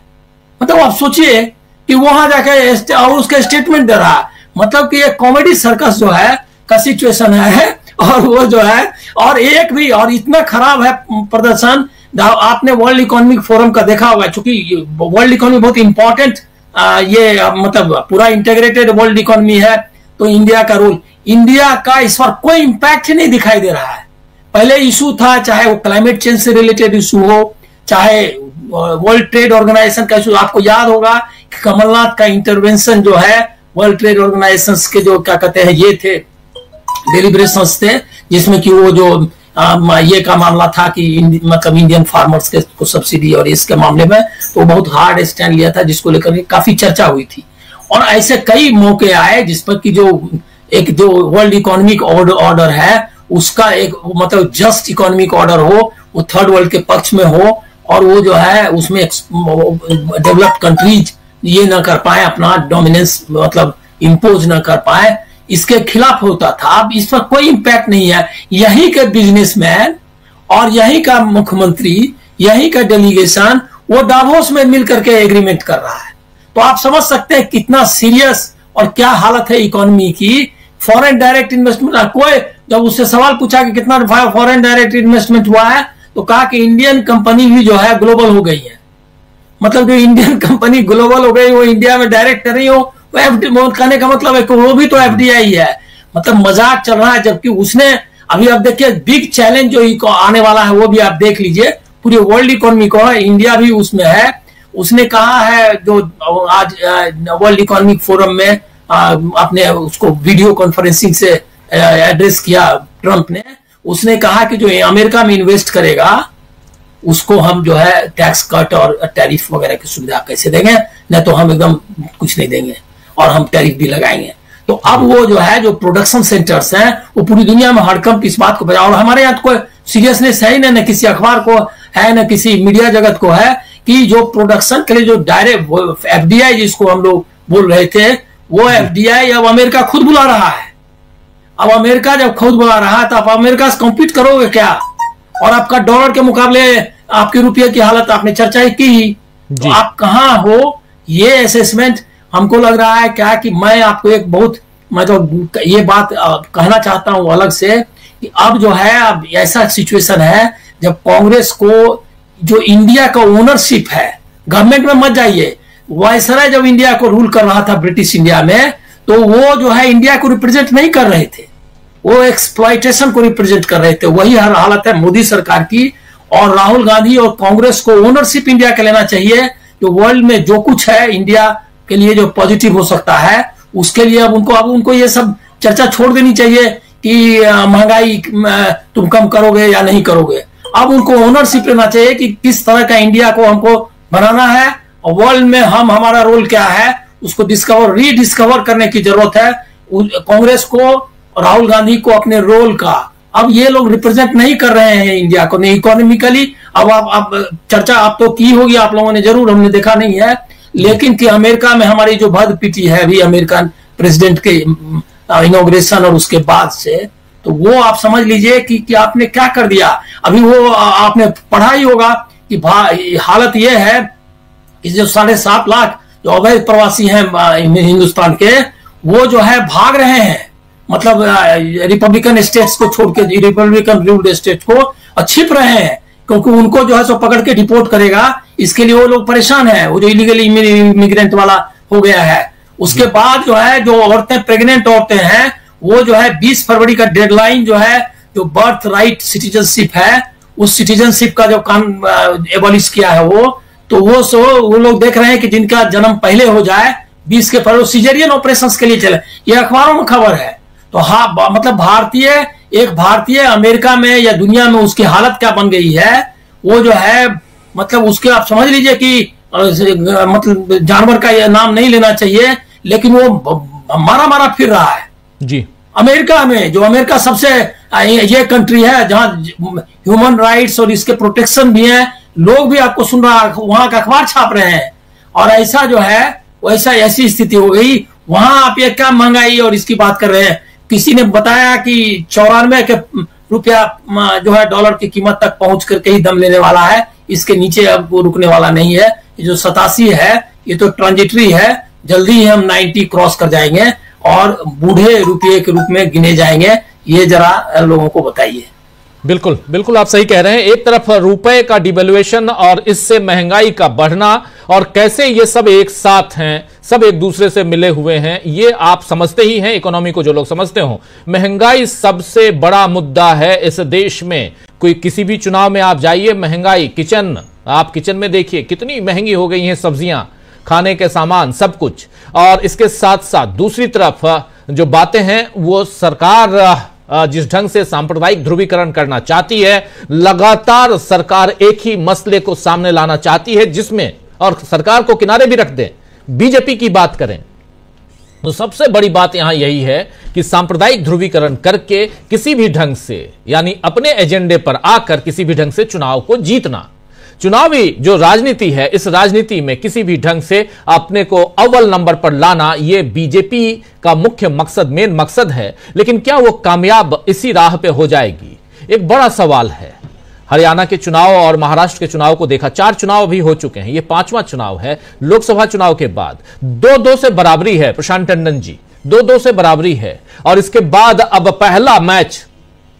मतलब आप सोचिए कि वहां जाकर और उसका स्टेटमेंट दे रहा है, मतलब कि एक कॉमेडी सर्कस जो है का सिचुएशन है, और वो जो है और एक भी और इतना खराब है प्रदर्शन। आपने वर्ल्ड इकोनॉमिक फोरम का देखा होगा, चूंकि वर्ल्ड इकोनॉमी बहुत इंपॉर्टेंट ये मतलब पूरा इंटीग्रेटेड वर्ल्ड इकोनॉमी है, तो इंडिया का रोल, इंडिया का इस पर कोई इंपैक्ट ही नहीं दिखाई दे रहा है। पहले इशू था, चाहे वो क्लाइमेट चेंज से रिलेटेड इशू हो, चाहे वर्ल्ड ट्रेड ऑर्गेनाइजेशन का इशू। आपको याद होगा कि कमलनाथ का इंटरवेंशन जो है वर्ल्ड ट्रेड ऑर्गेनाइजेशन के जो क्या कहते हैं ये थे डेलिब्रेशंस थे, जिसमें कि वो जो ये का मामला था कि मतलब इंडियन फार्मर्स के को सब्सिडी और इसके मामले में तो बहुत हार्ड स्टैंड लिया था, जिसको लेकर के काफी चर्चा हुई थी। और ऐसे कई मौके आए जिस पर कि जो वर्ल्ड इकोनॉमिक ऑर्डर है उसका एक मतलब जस्ट इकोनॉमिक ऑर्डर हो, वो थर्ड वर्ल्ड के पक्ष में हो, और वो जो है उसमें डेवलप्ड कंट्रीज ये ना कर पाए, अपना डोमिनेंस मतलब इम्पोज ना कर पाए, इसके खिलाफ होता था। अब इस पर कोई इंपैक्ट नहीं है। यही के बिजनेसमैन और यही का मुख्यमंत्री, यही का डेलीगेशन वो दावोस में मिल करके एग्रीमेंट कर रहा है। तो आप समझ सकते हैं कितना सीरियस और क्या हालत है इकोनॉमी की। फॉरेन डायरेक्ट इन्वेस्टमेंट, कोई जब उससे सवाल पूछा कि कितना फॉरेन डायरेक्ट इन्वेस्टमेंट हुआ है, तो कहा कि इंडियन कंपनी भी जो है ग्लोबल हो गई है। मतलब जो इंडियन कंपनी ग्लोबल हो गई, वो इंडिया में डायरेक्ट नहीं हो, वो कहने का मतलब है कि वो भी तो एफडीआई है। मतलब मजाक चल रहा है। जबकि उसने अभी आप देखिए बिग चैलेंज जो आने वाला है वो भी आप देख लीजिए, पूरी वर्ल्ड इकोनॉमी को है, इंडिया भी उसमें है। उसने कहा है जो आज वर्ल्ड इकोनॉमिक फोरम में अपने उसको वीडियो कॉन्फ्रेंसिंग से एड्रेस किया ट्रंप ने, उसने कहा कि जो अमेरिका में इन्वेस्ट करेगा उसको हम जो है टैक्स कट और टैरिफ वगैरह की सुविधा कैसे देंगे, नहीं तो हम एकदम कुछ नहीं देंगे और हम टैरिफ भी लगाएंगे। तो अब वो जो है जो प्रोडक्शन सेंटर्स हैं वो पूरी दुनिया में हड़कंप इस बात को बजा, और हमारे यहाँ कोई सीरियसनेस है ही ना किसी अखबार को है ना किसी मीडिया जगत को है कि जो प्रोडक्शन के लिए जो डायरेक्ट एफडीआई जिसको हम लोग बोल रहे थे, वो एफडीआई अब अमेरिका खुद बुला रहा है। अब अमेरिका जब खुद बुला रहा है तो आप अमेरिका से कॉम्पीट करोगे क्या? और आपका डॉलर के मुकाबले आपके रुपये की हालत आपने चर्चा की ही, तो आप कहाँ हो? ये असेसमेंट हमको लग रहा है क्या कि मैं आपको एक बहुत मतलब ये बात कहना चाहता हूं अलग से कि अब जो है अब ऐसा सिचुएशन है जब कांग्रेस को जो इंडिया का ओनरशिप है, गवर्नमेंट में मत जाइए, वायसराय जब इंडिया को रूल कर रहा था ब्रिटिश इंडिया में, तो वो जो है इंडिया को रिप्रेजेंट नहीं कर रहे थे, वो एक्सप्लॉइटेशन को रिप्रेजेंट कर रहे थे। वही हर हालत है मोदी सरकार की, और राहुल गांधी और कांग्रेस को ओनरशिप इंडिया का लेना चाहिए। जो वर्ल्ड में जो कुछ है इंडिया के लिए जो पॉजिटिव हो सकता है उसके लिए अब उनको ये सब चर्चा छोड़ देनी चाहिए कि महंगाई तुम कम करोगे या नहीं करोगे। अब उनको ओनरशिप लेना चाहिए कि किस तरह का इंडिया को हमको बनाना है और वर्ल्ड में हमारा रोल क्या है उसको रीडिस्कवर करने की जरूरत है। कांग्रेस को, राहुल गांधी को अपने रोल का अब ये लोग रिप्रेजेंट नहीं कर रहे हैं इंडिया को, नहीं इकोनॉमिकली। अब आप चर्चा आप तो की होगी आप लोगों ने जरूर, हमने देखा नहीं है, लेकिन कि अमेरिका में हमारी जो भद पीटी है अभी अमेरिकन प्रेसिडेंट के इनॉग्रेशन और उसके बाद से, तो वो आप समझ लीजिए कि आपने क्या कर दिया। अभी वो आपने पढ़ा ही होगा कि हालत ये है कि जो 7.5 लाख जो अवैध प्रवासी हैं हिंदुस्तान के, वो जो है भाग रहे हैं, मतलब रिपब्लिकन स्टेट्स को छोड़ के, रिपब्लिकन रूल्ड स्टेट को छिप रहे हैं, क्योंकि उनको जो है सो पकड़ के डिपोर्ट करेगा। इसके लिए वो लोग परेशान हैं, वो जो इलीगल इमिग्रेंट वाला हो गया है। उसके बाद जो है जो औरतें, प्रेग्नेंट औरतें हैं, वो जो है 20 फरवरी का डेडलाइन जो है, जो बर्थ राइट सिटीजनशिप है, उस सिटीजनशिप का जो कानून एबॉलिश किया है तो वो लोग देख रहे हैं कि जिनका जन्म पहले हो जाए 20 के फरवरी सिजेरियन ऑपरेशन के लिए चले। ये अखबारों में खबर है। तो हाँ, मतलब एक भारतीय अमेरिका में या दुनिया में उसकी हालत क्या बन गई है, वो जो है मतलब उसके आप समझ लीजिए कि मतलब जानवर का ये नाम नहीं लेना चाहिए, लेकिन वो मारा फिर रहा है जी। अमेरिका में, जो अमेरिका सबसे ये कंट्री है जहां ह्यूमन राइट्स और इसके प्रोटेक्शन भी है, लोग भी आपको सुन रहा, वहां का अखबार छाप रहे हैं। और ऐसा जो है वैसा ऐसी स्थिति हो गई, वहां आप ये क्या महंगाई और इसकी बात कर रहे हैं। किसी ने बताया कि 94 के रुपया जो है डॉलर की कीमत तक पहुंच करके ही दम लेने वाला है, इसके नीचे अब वो रुकने वाला नहीं है। ये जो 87 है ये तो ट्रांजिटरी है, जल्दी ही हम 90 क्रॉस कर जाएंगे और बूढ़े रुपये के रूप में गिने जाएंगे। ये जरा लोगों को बताइए। बिल्कुल बिल्कुल आप सही कह रहे हैं। एक तरफ रुपए का डिवैल्यूएशन और इससे महंगाई का बढ़ना, और कैसे ये सब एक साथ हैं, सब एक दूसरे से मिले हुए हैं, ये आप समझते ही हैं। इकोनॉमी को जो लोग समझते हो, महंगाई सबसे बड़ा मुद्दा है इस देश में। कोई किसी भी चुनाव में आप जाइए, महंगाई, आप किचन में देखिए कितनी महंगी हो गई हैं सब्जियां, खाने के सामान, सब कुछ। और इसके साथ साथ दूसरी तरफ जो बातें हैं, वो सरकार जिस ढंग से सांप्रदायिक ध्रुवीकरण करना चाहती है, लगातार सरकार एक ही मसले को सामने लाना चाहती है, जिसमें, और सरकार को किनारे भी रख दें, बीजेपी की बात करें तो सबसे बड़ी बात यहां यही है कि सांप्रदायिक ध्रुवीकरण करके किसी भी ढंग से, यानी अपने एजेंडे पर आकर किसी भी ढंग से चुनाव को जीतना। चुनावी जो राजनीति है, इस राजनीति में किसी भी ढंग से अपने को अव्वल नंबर पर लाना, यह बीजेपी का मुख्य मकसद, मेन मकसद है। लेकिन क्या वो कामयाब इसी राह पे हो जाएगी? एक बड़ा सवाल है। हरियाणा के चुनाव और महाराष्ट्र के चुनाव को देखा, 4 चुनाव भी हो चुके हैं, ये 5वां चुनाव है। लोकसभा चुनाव के बाद 2-2 से बराबरी है, प्रशांत टंडन जी, 2-2 से बराबरी है। और इसके बाद अब पहला मैच,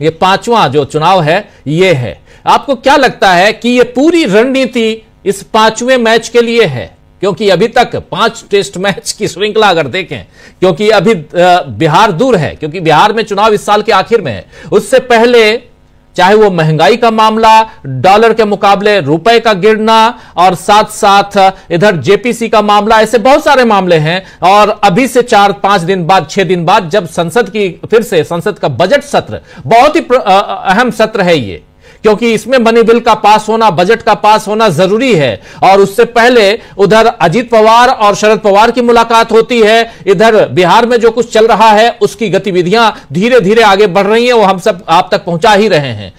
ये 5वां जो चुनाव है ये है। आपको क्या लगता है कि ये पूरी रणनीति इस 5वें मैच के लिए है? क्योंकि अभी तक 5 टेस्ट मैच की श्रृंखला अगर देखें, क्योंकि अभी बिहार दूर है, क्योंकि बिहार में चुनाव इस साल के आखिर में है। उससे पहले चाहे वो महंगाई का मामला, डॉलर के मुकाबले रुपए का गिरना, और साथ साथ इधर जेपीसी का मामला, ऐसे बहुत सारे मामले हैं। और अभी से 4-5 दिन बाद, 6 दिन बाद, जब संसद का बजट सत्र, बहुत ही अहम सत्र है ये, क्योंकि इसमें मनी बिल का पास होना, बजट का पास होना जरूरी है। और उससे पहले उधर अजीत पवार और शरद पवार की मुलाकात होती है, इधर बिहार में जो कुछ चल रहा है उसकी गतिविधियां धीरे धीरे आगे बढ़ रही हैं, वो हम सब आप तक पहुंचा ही रहे हैं।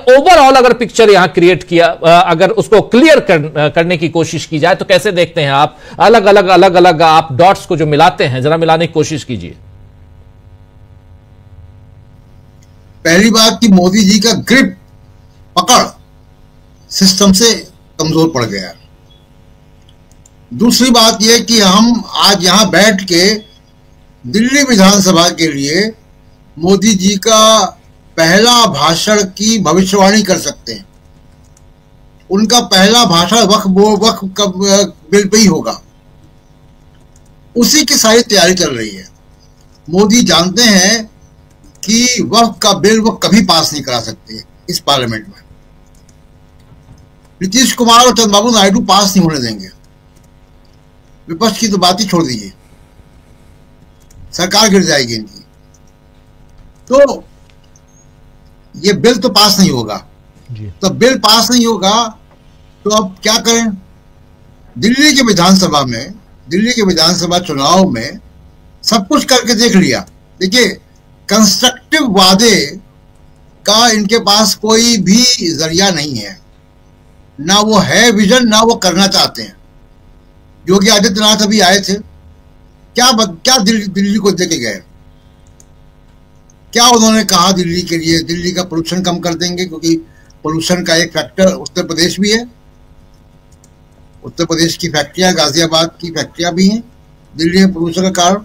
ओवरऑल अगर पिक्चर यहां क्रिएट किया, अगर उसको क्लियर करने की कोशिश की जाए तो कैसे देखते हैं आप? अलग अलग आप डॉट्स को जो मिलाते हैं, जरा मिलाने की कोशिश कीजिए। पहली बात कि मोदी जी का ग्रिप, पकड़ सिस्टम से कमजोर पड़ गया। दूसरी बात यह कि हम आज यहां बैठ के दिल्ली विधानसभा के लिए मोदी जी का पहला भाषण की भविष्यवाणी कर सकते हैं। उनका पहला भाषण वक्फ का बिल पे ही होगा, उसी की सारी तैयारी चल रही है। मोदी जानते हैं कि वक्फ का बिल वो कभी पास नहीं करा सकते इस पार्लियामेंट में। नीतीश कुमार और चंद्रबाबू नायडू पास नहीं होने देंगे। विपक्ष की तो बात ही छोड़ दीजिए, सरकार गिर जाएगी इनकी। तो ये बिल तो पास नहीं होगा। तो बिल पास नहीं होगा तो अब क्या करें? दिल्ली के विधानसभा चुनाव में सब कुछ करके देख लिया। देखिए, कंस्ट्रक्टिव वादे का इनके पास कोई भी जरिया नहीं है, ना वो है विजन, ना वो करना चाहते हैं। योगी आदित्यनाथ अभी आए थे, क्या दिल्ली को देके गए? क्या उन्होंने कहा दिल्ली के लिए? दिल्ली का पोल्यूशन कम कर देंगे, क्योंकि पोल्यूशन का एक फैक्टर उत्तर प्रदेश भी है। उत्तर प्रदेश की फैक्ट्रियां, गाजियाबाद की फैक्ट्रियां भी हैं दिल्ली में पोल्यूशन का कारण।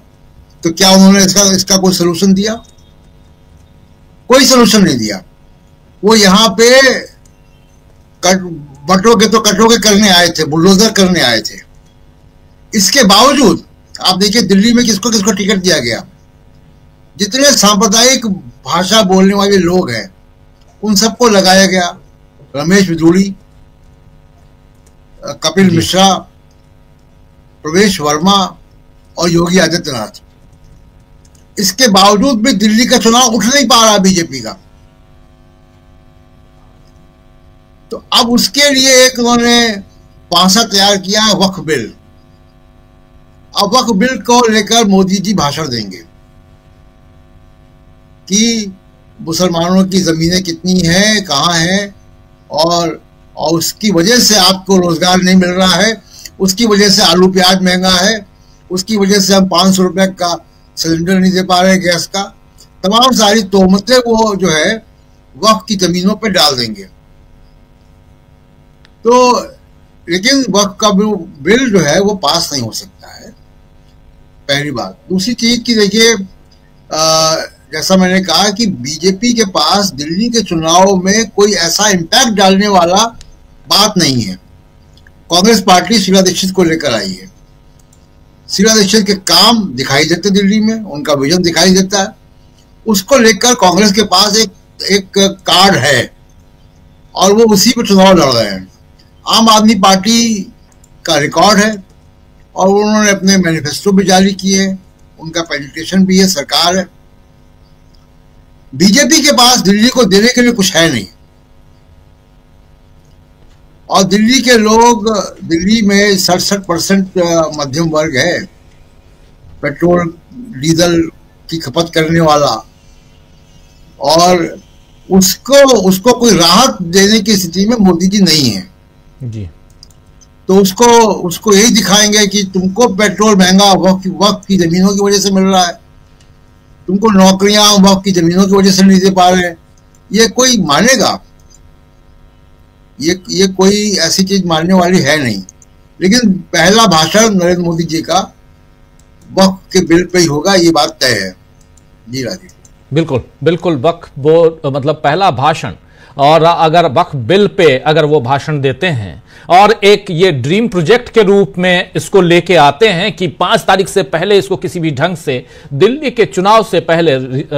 तो क्या उन्होंने इसका कोई सोल्यूशन दिया? कोई सोल्यूशन नहीं दिया। वो यहाँ पे कटोगे करने आए थे, बुलडोजर करने आए थे। इसके बावजूद आप देखिए दिल्ली में किसको किसको टिकट दिया गया। जितने सांप्रदायिक भाषा बोलने वाले लोग हैं उन सबको लगाया गया। रमेश बिधूड़ी, कपिल मिश्रा, प्रवेश वर्मा और योगी आदित्यनाथ। इसके बावजूद भी दिल्ली का चुनाव उठ नहीं पा रहा बीजेपी का। तो अब उसके लिए एक उन्होंने पासा तैयार किया, वक्फ बिल। अब वक्फ बिल को लेकर मोदी जी भाषण देंगे कि मुसलमानों की जमीनें कितनी हैं, कहाँ हैं, और उसकी वजह से आपको रोजगार नहीं मिल रहा है, उसकी वजह से आलू प्याज महंगा है, उसकी वजह से हम 500 रुपए का सिलेंडर नहीं दे पा रहे गैस का। तमाम सारी तोहमतें वो जो है वक्फ की जमीनों पे डाल देंगे। तो लेकिन वक्फ का बिल जो है वो पास नहीं हो सकता है, पहली बात। दूसरी चीज की देखिए, जैसा मैंने कहा कि बीजेपी के पास दिल्ली के चुनाव में कोई ऐसा इम्पैक्ट डालने वाला बात नहीं है। कांग्रेस पार्टी शीला दीक्षित को लेकर आई है। शीला दीक्षित के काम दिखाई देते दिल्ली में, उनका विजन दिखाई देता है। उसको लेकर कांग्रेस के पास एक कार्ड है और वो उसी पर चुनाव लड़ रहे हैं। आम आदमी पार्टी का रिकॉर्ड है और उन्होंने अपने मैनिफेस्टो भी जारी किए, उनका प्रेजेंटेशन भी है, सरकार है। बीजेपी के पास दिल्ली को देने के लिए कुछ है नहीं। और दिल्ली के लोग, दिल्ली में 67% मध्यम वर्ग है, पेट्रोल डीजल की खपत करने वाला, और उसको कोई राहत देने की स्थिति में मोदी जी नहीं है जी। तो उसको यही दिखाएंगे कि तुमको पेट्रोल महंगा वक्त की जमीनों की वजह से मिल रहा है, तुमको नौकरियां वक्त की जमीनों की वजह से नहीं दे पा रहे हैं। ये कोई मानेगा? ये कोई ऐसी चीज मानने वाली है नहीं। लेकिन पहला भाषण नरेंद्र मोदी जी का वक्फ के बिल पे ही होगा, ये बात तय है। जी राजीव, बिल्कुल वक्फ मतलब पहला भाषण, और अगर वक्फ बिल पे अगर वो भाषण देते हैं और एक ये ड्रीम प्रोजेक्ट के रूप में इसको लेके आते हैं कि 5 तारीख से पहले इसको किसी भी ढंग से दिल्ली के चुनाव से पहले,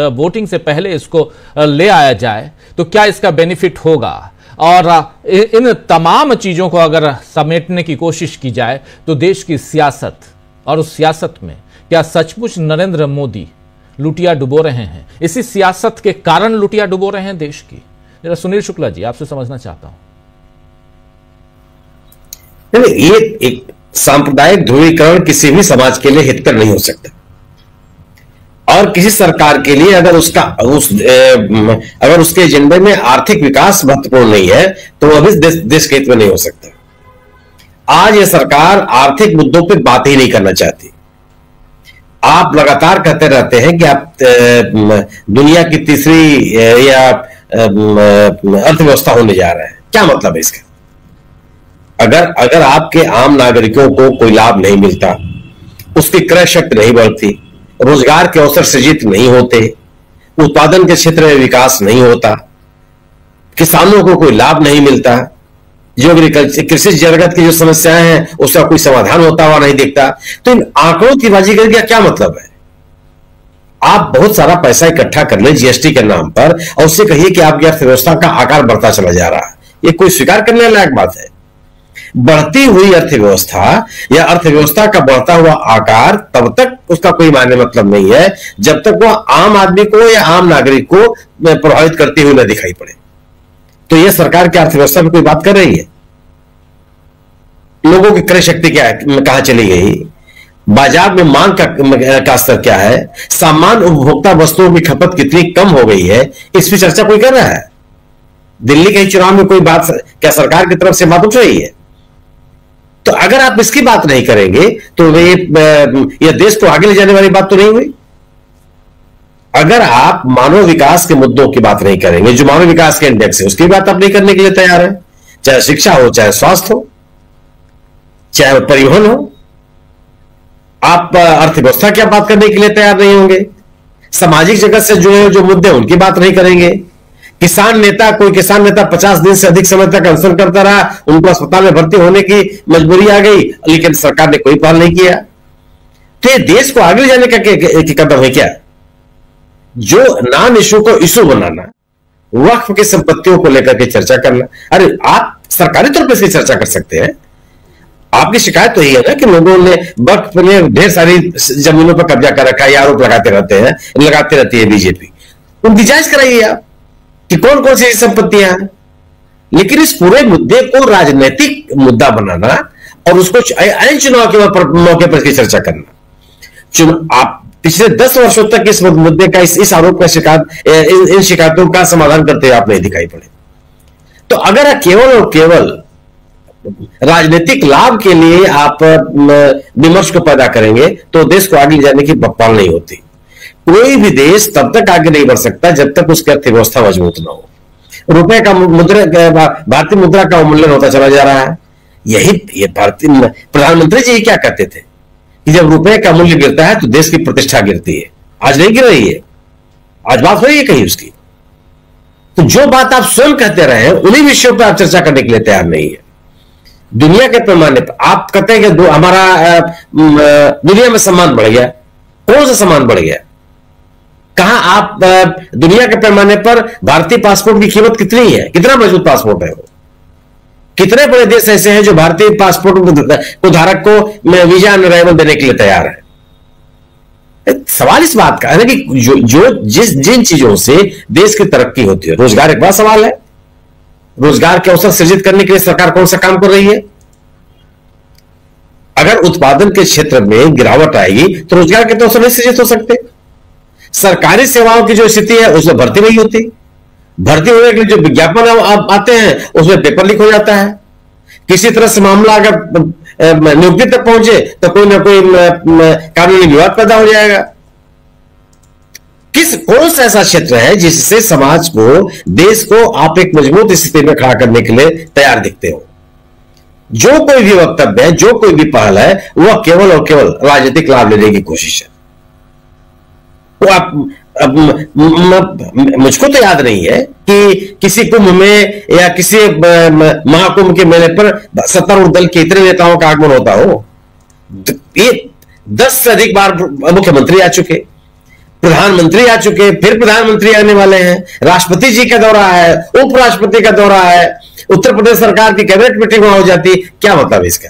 वोटिंग से पहले इसको ले आया जाए, तो क्या इसका बेनिफिट होगा? और इन तमाम चीजों को अगर समेटने की कोशिश की जाए तो देश की सियासत, और उस सियासत में क्या सचमुच नरेंद्र मोदी लुटिया डुबो रहे हैं? इसी सियासत के कारण लुटिया डुबो रहे हैं देश की? जरा सुनील शुक्ला जी, आपसे समझना चाहता हूं। ये एक सांप्रदायिक ध्रुवीकरण किसी भी समाज के लिए हितकर नहीं हो सकता, और किसी सरकार के लिए अगर अगर उसके एजेंडे में आर्थिक विकास महत्वपूर्ण नहीं है तो वह भी देश के हित में नहीं हो सकता। आज यह सरकार आर्थिक मुद्दों पर बात ही नहीं करना चाहती। आप लगातार कहते रहते हैं कि आप दुनिया की तीसरी या अर्थव्यवस्था होने जा रहे हैं। क्या मतलब है इसका? अगर आपके आम नागरिकों को कोई लाभ नहीं मिलता, उसकी क्रय शक्ति नहीं बढ़ती, रोजगार के अवसर सृजित नहीं होते, उत्पादन के क्षेत्र में विकास नहीं होता, किसानों को कोई लाभ नहीं मिलता, जो कृषि जगत की जो समस्याएं हैं उसका कोई समाधान होता हुआ नहीं दिखता, तो इन आंकड़ों की बाजीगरी का क्या मतलब है? आप बहुत सारा पैसा इकट्ठा कर ले जीएसटी के नाम पर और उससे कहिए कि आपकी अर्थव्यवस्था का आकार बढ़ता चला जा रहा है, ये कोई स्वीकार करने लायक बात है? बढ़ती हुई अर्थव्यवस्था या अर्थव्यवस्था का बढ़ता हुआ आकार तब तक उसका कोई मायने मतलब नहीं है जब तक वह आम आदमी को या आम नागरिक को प्रभावित करती हुई न दिखाई पड़े। तो यह सरकार की अर्थव्यवस्था में कोई बात कर रही है? लोगों की क्रय शक्ति क्या है, कहां चली गई? बाजार में मांग का स्तर क्या है? सामान्य उपभोक्ता वस्तुओं की खपत कितनी कम हो गई है, इस पर चर्चा कोई कर रहा है? दिल्ली के चुनाव में कोई बात क्या सरकार की तरफ से बात उठ रही है? तो अगर आप इसकी बात नहीं करेंगे तो ये देश को आगे ले जाने वाली बात तो नहीं हुई। अगर आप मानव विकास के मुद्दों की बात नहीं करेंगे, जो मानव विकास के इंडेक्स है उसकी बात आप नहीं करने के लिए तैयार है, चाहे शिक्षा हो, चाहे स्वास्थ्य हो, चाहे परिवहन हो, आप अर्थव्यवस्था की बात करने के लिए तैयार नहीं होंगे। सामाजिक जगत से जुड़े जो मुद्दे उनकी बात नहीं करेंगे। कोई किसान नेता 50 दिन से अधिक समय तक अनशन करता रहा, उनको अस्पताल में भर्ती होने की मजबूरी आ गई, लेकिन सरकार ने कोई पहल नहीं किया। तो ये देश को आगे ले जाने का कदम है क्या? जो नॉन इशू को इशू बनाना, वक्फ की संपत्तियों को लेकर के चर्चा करना, अरे आप सरकारी तौर पर इसकी चर्चा कर सकते हैं। आपकी शिकायत तो यही है ना कि लोगों ने वक्फ में ढेर सारी जमीनों पर कब्जा कर रखा है, आरोप लगाते रहती है बीजेपी। उनकी जांच कराइए आप कि कौन कौन सी संपत्तियां हैं। लेकिन इस पूरे मुद्दे को राजनीतिक मुद्दा बनाना और उसको चुनाव के मौके पर इसकी चर्चा करना, आप पिछले 10 वर्षों तक इस मुद्दे का इस आरोप का इन शिकायतों का समाधान करते हुए आप नहीं दिखाई पड़े। तो अगर केवल और केवल राजनीतिक लाभ के लिए आप विमर्श को पैदा करेंगे तो देश को आगे जाने की पहल नहीं होती। कोई भी देश तब तक आगे नहीं बढ़ सकता जब तक उसकी अर्थव्यवस्था मजबूत ना हो। रुपए का भारतीय मुद्रा का अवमूल्यन होता चला जा रहा है। ये भारतीय प्रधानमंत्री जी क्या कहते थे कि जब रुपए का मूल्य गिरता है तो देश की प्रतिष्ठा गिरती है। आज नहीं गिर रही है, आज बात हो रही है कहीं उसकी। तो जो बात आप स्वयं कहते रहे हैं उन्हीं विषयों पर आप चर्चा करने के लिए तैयार नहीं है। दुनिया के पैमाने पर आप कहते हैं कि हमारा दुनिया में सम्मान बढ़ गया। कौन सा सम्मान बढ़ गया? कहां आप दुनिया के पैमाने पर भारतीय पासपोर्ट की कीमत कितनी है? कितना मजबूत पासपोर्ट है वो? कितने बड़े देश ऐसे हैं जो भारतीय पासपोर्ट को धारक को वीजा ऑन अराइवल देने के लिए तैयार है? सवाल इस बात का है ना कि जिन चीजों से देश की तरक्की होती है, रोजगार एक बड़ा सवाल है। रोजगार के अवसर सृजित करने के लिए सरकार कौन सा काम कर रही है? अगर उत्पादन के क्षेत्र में गिरावट आएगी तो रोजगार के अवसर नहीं सृजित हो सकते। सरकारी सेवाओं की जो स्थिति है उसमें भर्ती नहीं होती। भर्ती होने के लिए जो विज्ञापन आते हैं उसमें पेपर लीक हो जाता है। किसी तरह से मामला अगर नियुक्ति तक पहुंचे तो कोई ना कोई कानूनी विवाद पैदा हो जाएगा। कौन सा ऐसा क्षेत्र है जिससे समाज को, देश को आप एक मजबूत स्थिति में खड़ा करने के लिए तैयार दिखते हो? जो कोई भी वक्तव्य है, जो कोई भी पहल है, वह केवल और केवल राजनीतिक लाभ लेने की कोशिश है। मुझको तो याद नहीं है कि किसी कुंभ में या किसी महाकुंभ के मेले पर सत्तारूढ़ दल के इतने नेताओं का आगमन होता हो। ये 10 से अधिक बार मुख्यमंत्री आ चुके, प्रधानमंत्री आ चुके, फिर प्रधानमंत्री आने वाले हैं, राष्ट्रपति जी का दौरा है, उपराष्ट्रपति का दौरा है, उत्तर प्रदेश सरकार की कैबिनेट मीटिंग हो जाती। क्या मतलब इसका?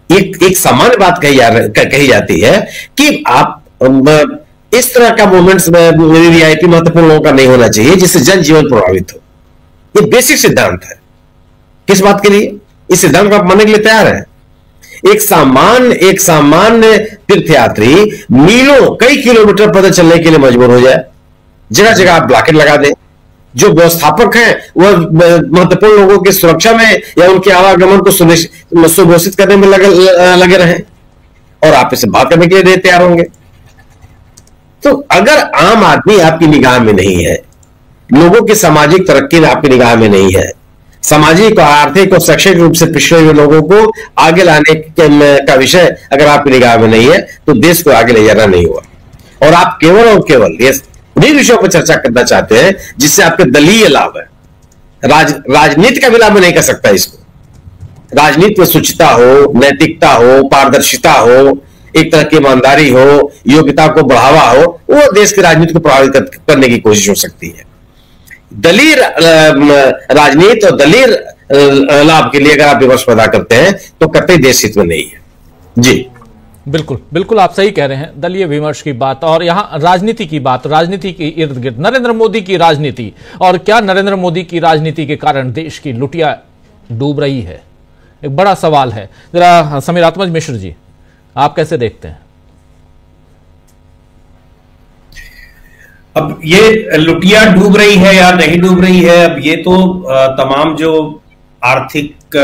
एक सामान्य बात कही जाती है कि आप इस तरह का मूवमेंट्स में वीवीआईपी महत्वपूर्ण लोगों का नहीं होना चाहिए जिससे जनजीवन प्रभावित हो। ये बेसिक सिद्धांत है। किस बात के लिए? इस सिद्धांत को आप मानने के लिए तैयार है? एक सामान्य तीर्थयात्री मीलों कई किलोमीटर पैदल चलने के लिए मजबूर हो जाए, जगह जगह आप ब्लॉकेट लगा दें, जो व्यवस्थापक हैं वह महत्वपूर्ण लोगों की सुरक्षा में या उनके आवागमन को सुनिश्चित करने में लगे रहें, और आप इसे बात करने के लिए तैयार होंगे। तो अगर आम आदमी आपकी निगाह में नहीं है, लोगों की सामाजिक तरक्की आपकी निगाह में नहीं है, सामाजिक और आर्थिक और शैक्षिक रूप से पिछड़े हुए लोगों को आगे लाने का विषय अगर आपकी निगाह में नहीं है, तो देश को आगे ले जाना नहीं हुआ। और आप केवल और केवल ये उन्हीं विषयों पर चर्चा करना चाहते हैं जिससे आपके दलीय लाभ है। राजनीति का भी लाभ नहीं कर सकता इसको। राजनीति में शुचिता हो, नैतिकता हो, पारदर्शिता हो, एक तरह की ईमानदारी हो, योग्यता को बढ़ावा हो, वो देश की राजनीति को प्रभावित करने की कोशिश हो सकती है। दलील राजनीति और दलील लाभ के लिए अगर आप विवश पैदा करते हैं तो कतई देश हित में नहीं है। जी बिल्कुल बिल्कुल, आप सही कह रहे हैं। दलीय विमर्श की बात और यहां राजनीति की बात, राजनीति के इर्द गिर्द नरेंद्र मोदी की राजनीति, और क्या नरेंद्र मोदी की राजनीति के कारण देश की लुटिया डूब रही है, एक बड़ा सवाल है। जरा समीरात्मज मिश्र जी, आप कैसे देखते हैं? अब ये लुटिया डूब रही है या नहीं डूब रही है, अब ये तो तमाम जो आर्थिक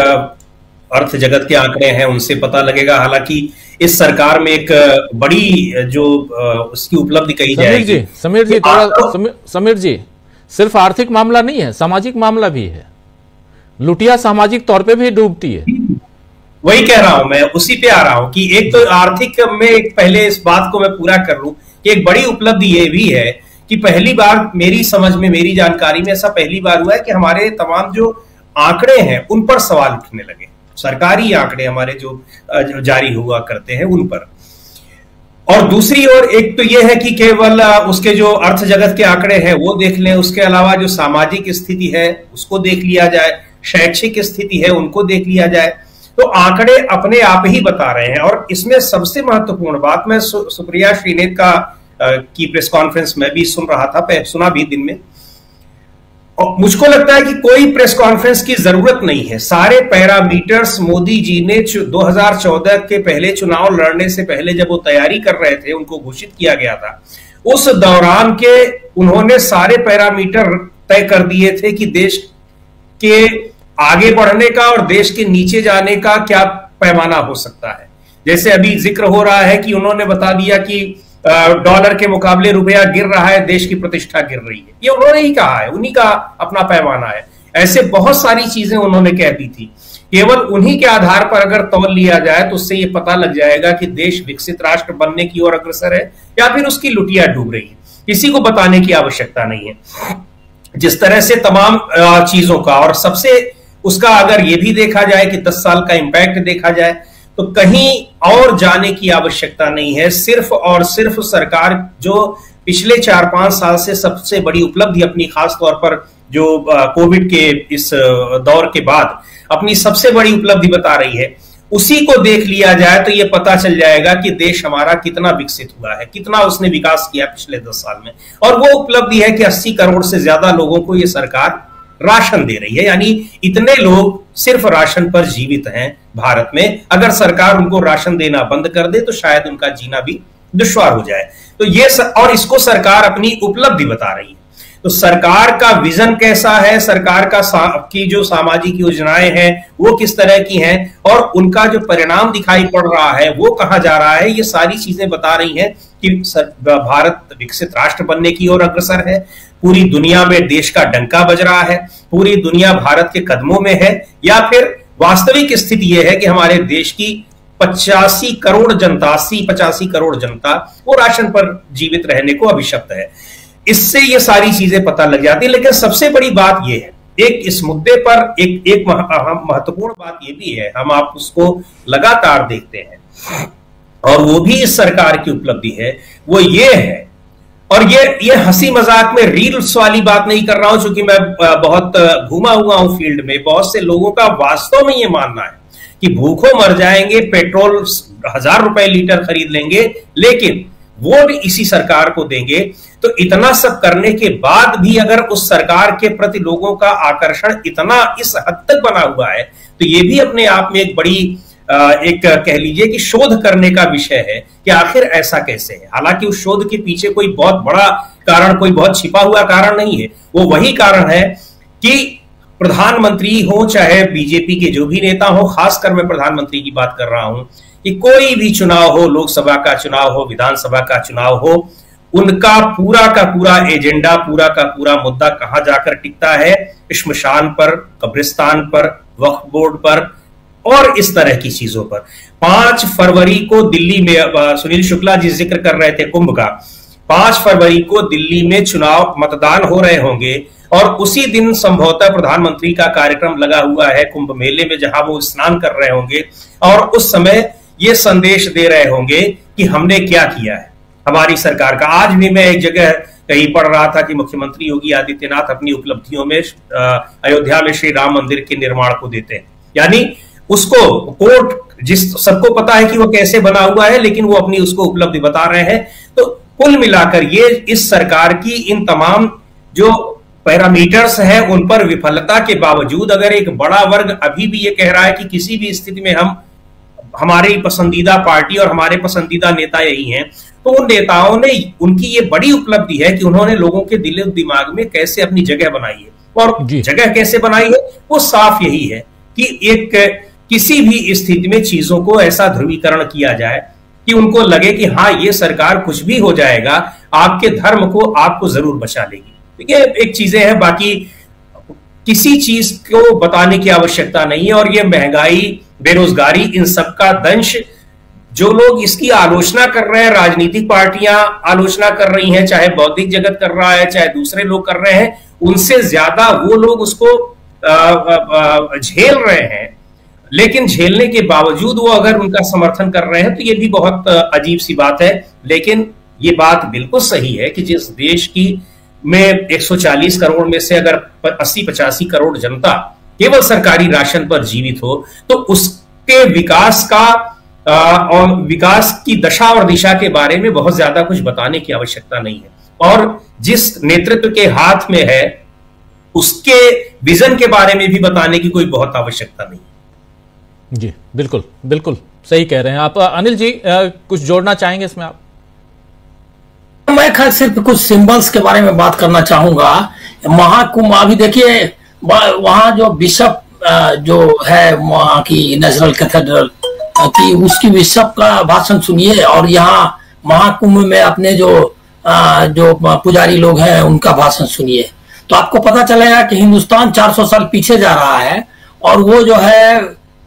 अर्थ जगत के आंकड़े हैं उनसे पता लगेगा। हालांकि इस सरकार में एक बड़ी जो उसकी उपलब्धि कही जाएगी। समीर जी, सिर्फ आर्थिक मामला नहीं है, सामाजिक मामला भी है। लुटिया सामाजिक तौर पे भी डूबती है। वही कह रहा हूं मैं, उसी पे आ रहा हूं कि एक तो आर्थिक में पहले इस बात को मैं पूरा कर लूं कि एक बड़ी उपलब्धि ये भी है कि पहली बार मेरी समझ में, मेरी जानकारी में ऐसा पहली बार हुआ है कि हमारे तमाम जो आंकड़े हैं उन पर सवाल उठने लगे। सरकारी आंकड़े हमारे जो जारी हुआ करते हैं उन पर। और दूसरी ओर एक तो यह है कि केवल उसके जो अर्थ जगत के आंकड़े हैं वो देख लें, उसके अलावा जो सामाजिक स्थिति है उसको देख लिया जाए, शैक्षिक स्थिति है उनको देख लिया जाए। तो आंकड़े अपने आप ही बता रहे हैं। और इसमें सबसे महत्वपूर्ण बात, मैं सुप्रिया श्रीनेत की प्रेस कॉन्फ्रेंस में भी सुन रहा था, सुना भी दिन में, और मुझको लगता है कि कोई प्रेस कॉन्फ्रेंस की जरूरत नहीं है। सारे पैरामीटर्स मोदी जी ने 2014 के पहले चुनाव लड़ने से पहले जब वो तैयारी कर रहे थे, उनको घोषित किया गया था, उस दौरान के उन्होंने सारे पैरामीटर तय कर दिए थे कि देश के आगे बढ़ने का और देश के नीचे जाने का क्या पैमाना हो सकता है। जैसे अभी जिक्र हो रहा है कि उन्होंने बता दिया कि डॉलर के मुकाबले रुपया गिर रहा है, देश की प्रतिष्ठा गिर रही है। ये उन्होंने ही कहा है, उन्हीं का अपना पैमाना है। ऐसे बहुत सारी चीजें उन्होंने कह दी थी। केवल उन्हीं के आधार पर अगर तौल लिया जाए तो उससे ये पता लग जाएगा कि देश विकसित राष्ट्र बनने की ओर अग्रसर है या फिर उसकी लुटिया डूब रही है। किसी को बताने की आवश्यकता नहीं है। जिस तरह से तमाम चीजों का, और सबसे उसका अगर ये भी देखा जाए कि 10 साल का इंपैक्ट देखा जाए तो कहीं और जाने की आवश्यकता नहीं है। सिर्फ और सिर्फ सरकार जो पिछले 4-5 साल से सबसे बड़ी उपलब्धि अपनी, खास तौर पर जो कोविड के इस दौर के बाद अपनी सबसे बड़ी उपलब्धि बता रही है, उसी को देख लिया जाए तो यह पता चल जाएगा कि देश हमारा कितना विकसित हुआ है, कितना उसने विकास किया पिछले 10 साल में। और वो उपलब्धि है कि 80 करोड़ से ज्यादा लोगों को यह सरकार राशन दे रही है। यानी इतने लोग सिर्फ राशन पर जीवित हैं भारत में। अगर सरकार उनको राशन देना बंद कर दे तो शायद उनका जीना भी दुश्वार हो जाए। तो ये और इसको सरकार अपनी उपलब्धि बता रही है। तो सरकार का विजन कैसा है, सरकार की जो सामाजिक योजनाएं हैं वो किस तरह की हैं, और उनका जो परिणाम दिखाई पड़ रहा है वो कहां जा रहा है, ये सारी चीजें बता रही हैं कि भारत विकसित राष्ट्र बनने की ओर अग्रसर है। पूरी दुनिया में देश का डंका बज रहा है, पूरी दुनिया भारत के कदमों में है, या फिर वास्तविक स्थिति यह है कि हमारे देश की 85 करोड़ जनता वो राशन पर जीवित रहने को अभिशप्त है। इससे ये सारी चीजें पता लग जाती है। लेकिन सबसे बड़ी बात यह है, एक इस मुद्दे पर एक महत्वपूर्ण बात यह भी है, हम आप उसको लगातार देखते हैं और वो भी इस सरकार की उपलब्धि है, वो ये है, और ये हंसी मजाक में रील्स वाली बात नहीं कर रहा हूं, क्योंकि मैं बहुत घूमा हुआ हूं फील्ड में। बहुत से लोगों का वास्तव में ये मानना है कि भूखों मर जाएंगे, पेट्रोल 1000 रुपए लीटर खरीद लेंगे, लेकिन वोट इसी सरकार को देंगे। तो इतना सब करने के बाद भी अगर उस सरकार के प्रति लोगों का आकर्षण इतना इस हद तक बना हुआ है, तो ये भी अपने आप में एक बड़ी एक कह लीजिए कि शोध करने का विषय है कि आखिर ऐसा कैसे है। हालांकि उस शोध के पीछे कोई बहुत बड़ा कारण, कोई बहुत छिपा हुआ कारण नहीं है। वो वही कारण है कि प्रधानमंत्री हो चाहे बीजेपी के जो भी नेता हो, खासकर मैं प्रधानमंत्री की बात कर रहा हूं, कि कोई भी चुनाव हो, लोकसभा का चुनाव हो, विधानसभा का चुनाव हो, उनका पूरा का पूरा एजेंडा, पूरा का पूरा मुद्दा कहां जाकर टिकता है? श्मशान पर, कब्रिस्तान पर, वक्फ बोर्ड पर और इस तरह की चीजों पर। 5 फरवरी को दिल्ली में, सुनील शुक्ला जी जिक्र कर रहे थे कुंभ का, 5 फरवरी को दिल्ली में चुनाव मतदान हो रहे होंगे और उसी दिन संभवतः प्रधानमंत्री का कार्यक्रम लगा हुआ है कुंभ मेले में, जहां वो स्नान कर रहे होंगे और उस समय ये संदेश दे रहे होंगे कि हमने क्या किया है हमारी सरकार का। आज भी मैं एक जगह कहीं पढ़ रहा था कि मुख्यमंत्री योगी आदित्यनाथ अपनी उपलब्धियों में अयोध्या में श्री राम मंदिर के निर्माण को देते हैं, यानी उसको कोर्ट, जिस सबको पता है कि वो कैसे बना हुआ है, लेकिन वो अपनी उसको उपलब्धि बता रहे हैं। तो कुल मिलाकर ये इस सरकार की इन तमाम जो पैरामीटर्स हैं उन पर विफलता के बावजूद अगर एक बड़ा वर्ग अभी भी ये कह रहा है कि किसी भी स्थिति में हम, हमारी पसंदीदा पार्टी और हमारे पसंदीदा नेता यही हैं, तो उन नेताओं ने, उनकी ये बड़ी उपलब्धि है कि उन्होंने लोगों के दिल दिमाग में कैसे अपनी जगह बनाई है। और जगह कैसे बनाई है वो साफ यही है कि एक किसी भी स्थिति में चीजों को ऐसा ध्रुवीकरण किया जाए कि उनको लगे कि हाँ, ये सरकार कुछ भी हो जाएगा, आपके धर्म को आपको जरूर बचा लेगी। ये एक चीजें हैं, बाकी किसी चीज को बताने की आवश्यकता नहीं है। और ये महंगाई, बेरोजगारी, इन सब का दंश जो लोग इसकी आलोचना कर रहे हैं, राजनीतिक पार्टियां आलोचना कर रही हैं, चाहे बौद्धिक जगत कर रहा है, चाहे दूसरे लोग कर रहे हैं, उनसे ज्यादा वो लोग उसको झेल रहे हैं। लेकिन झेलने के बावजूद वो अगर उनका समर्थन कर रहे हैं तो ये भी बहुत अजीब सी बात है। लेकिन ये बात बिल्कुल सही है कि जिस देश की में 140 करोड़ में से अगर 80-85 करोड़ जनता केवल सरकारी राशन पर जीवित हो, तो उसके विकास का और विकास की दशा और दिशा के बारे में बहुत ज्यादा कुछ बताने की आवश्यकता नहीं है। और जिस नेतृत्व के हाथ में है उसके विजन के बारे में भी बताने की कोई बहुत आवश्यकता नहीं। जी बिल्कुल बिल्कुल सही कह रहे हैं आप। अनिल जी कुछ जोड़ना चाहेंगे इसमें आप? मैं सिर्फ कुछ सिंबल्स के बारे में बात करना चाहूंगा। महाकुंभ, अभी देखिए वहां जो बिशप जो है वहां की नेशनल कैथेड्रल की, उसकी बिशप का भाषण सुनिए और यहाँ महाकुंभ में अपने जो पुजारी लोग हैं उनका भाषण सुनिए, तो आपको पता चलेगा कि हिंदुस्तान 400 साल पीछे जा रहा है और वो जो है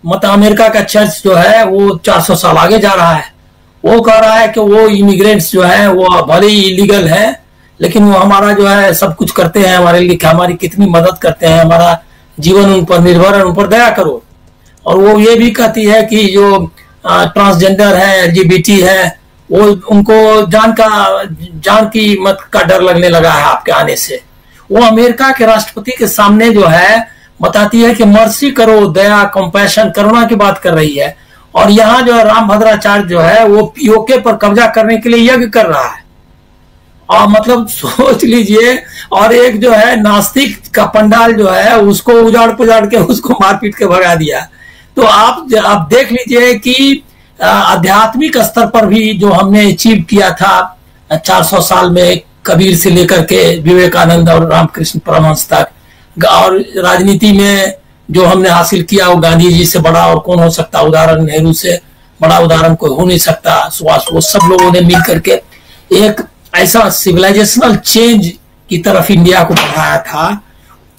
मतलब अमेरिका का चर्च जो है वो 400 साल आगे जा रहा है। वो कह रहा है कि वो इमिग्रेंट्स जो है वो भले ही इलीगल है लेकिन वो हमारा जो है सब कुछ करते हैं हमारे लिए, हमारी कितनी मदद करते हैं, हमारा जीवन उन पर निर्भर है, उन पर दया करो। और वो ये भी कहती है कि जो ट्रांसजेंडर है, एलजीबीटी है, वो उनको जान की मत का डर लगने लगा है आपके आने से। वो अमेरिका के राष्ट्रपति के सामने जो है बताती है कि मर्सी करो, दया, कंपैशन, करुणा की बात कर रही है। और यहाँ जो है रामभद्राचार्य जो है वो पीओके पर कब्जा करने के लिए यज्ञ कर रहा है। और मतलब सोच लीजिए, और एक जो है नास्तिक का पंडाल जो है उसको उजाड़ पुजाड़ के उसको मारपीट के भगा दिया। तो आप देख लीजिए कि आध्यात्मिक स्तर पर भी जो हमने अचीव किया था 400 साल में, कबीर से लेकर के विवेकानंद और रामकृष्ण परमहंस तक, और राजनीति में जो हमने हासिल किया वो गांधी जी से बड़ा और कौन हो सकता, उदाहरण नेहरू से बड़ा उदाहरण कोई हो नहीं सकता, सुभाष, वो सब लोगों ने मिल करके एक ऐसा सिविलाइजेशनल चेंज की तरफ इंडिया को बढ़ाया था।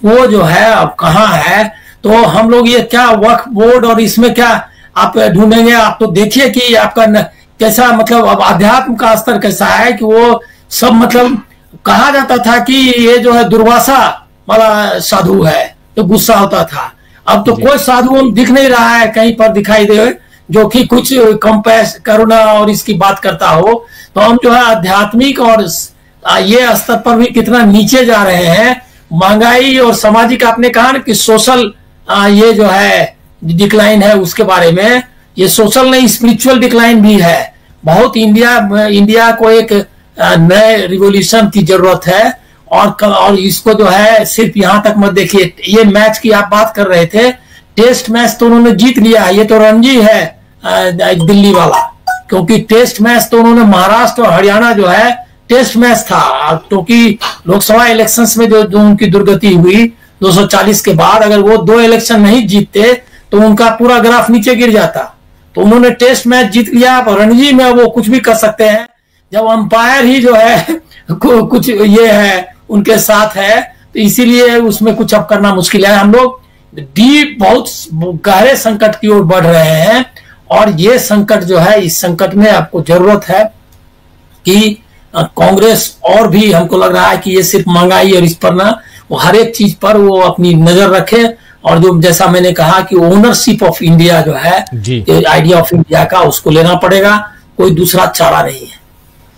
वो जो है अब कहाँ है? तो हम लोग ये क्या वक्फ बोर्ड और इसमें क्या आप ढूंढेंगे? आप तो देखिए कि आपका कैसा मतलब अब अध्यात्म का स्तर कैसा है कि वो सब मतलब कहा जाता था कि ये जो है दुर्वासा वाला साधु है, तो गुस्सा होता था। अब तो कोई साधु दिख नहीं रहा है कहीं पर दिखाई दे जो कि कुछ कंपैस, करुणा और इसकी बात करता हो। तो हम जो है आध्यात्मिक और ये स्तर पर भी कितना नीचे जा रहे हैं। महंगाई और सामाजिक, आपने कहा ना कि सोशल ये जो है डिक्लाइन है, उसके बारे में ये सोशल नहीं स्पिरिचुअल डिक्लाइन भी है। बहुत इंडिया को एक नए रिवॉल्यूशन की जरूरत है। और इसको जो है सिर्फ यहां तक मत देखिए, ये मैच की आप बात कर रहे थे, टेस्ट मैच तो उन्होंने जीत लिया है, ये तो रणजी है दिल्ली वाला, क्योंकि टेस्ट मैच तो उन्होंने महाराष्ट्र और हरियाणा जो है टेस्ट मैच था, क्योंकि लोकसभा इलेक्शंस में जो उनकी दुर्गति हुई 240 के बाद, अगर वो 2 इलेक्शन नहीं जीतते तो उनका पूरा ग्राफ नीचे गिर जाता। तो उन्होंने टेस्ट मैच जीत लिया। रणजी में वो कुछ भी कर सकते हैं, जब अंपायर ही जो है कुछ ये है उनके साथ है, तो इसीलिए उसमें कुछ अब करना मुश्किल है। हम लोग डीप बहुत गहरे संकट की ओर बढ़ रहे हैं, और ये संकट जो है, इस संकट में आपको जरूरत है कि कांग्रेस और भी, हमको लग रहा है कि ये सिर्फ महंगाई और इस पर ना, वो हर एक चीज पर वो अपनी नजर रखे, और जो जैसा मैंने कहा कि ओनरशिप ऑफ इंडिया जो है, आइडिया ऑफ इंडिया का, उसको लेना पड़ेगा, कोई दूसरा चारा नहीं है।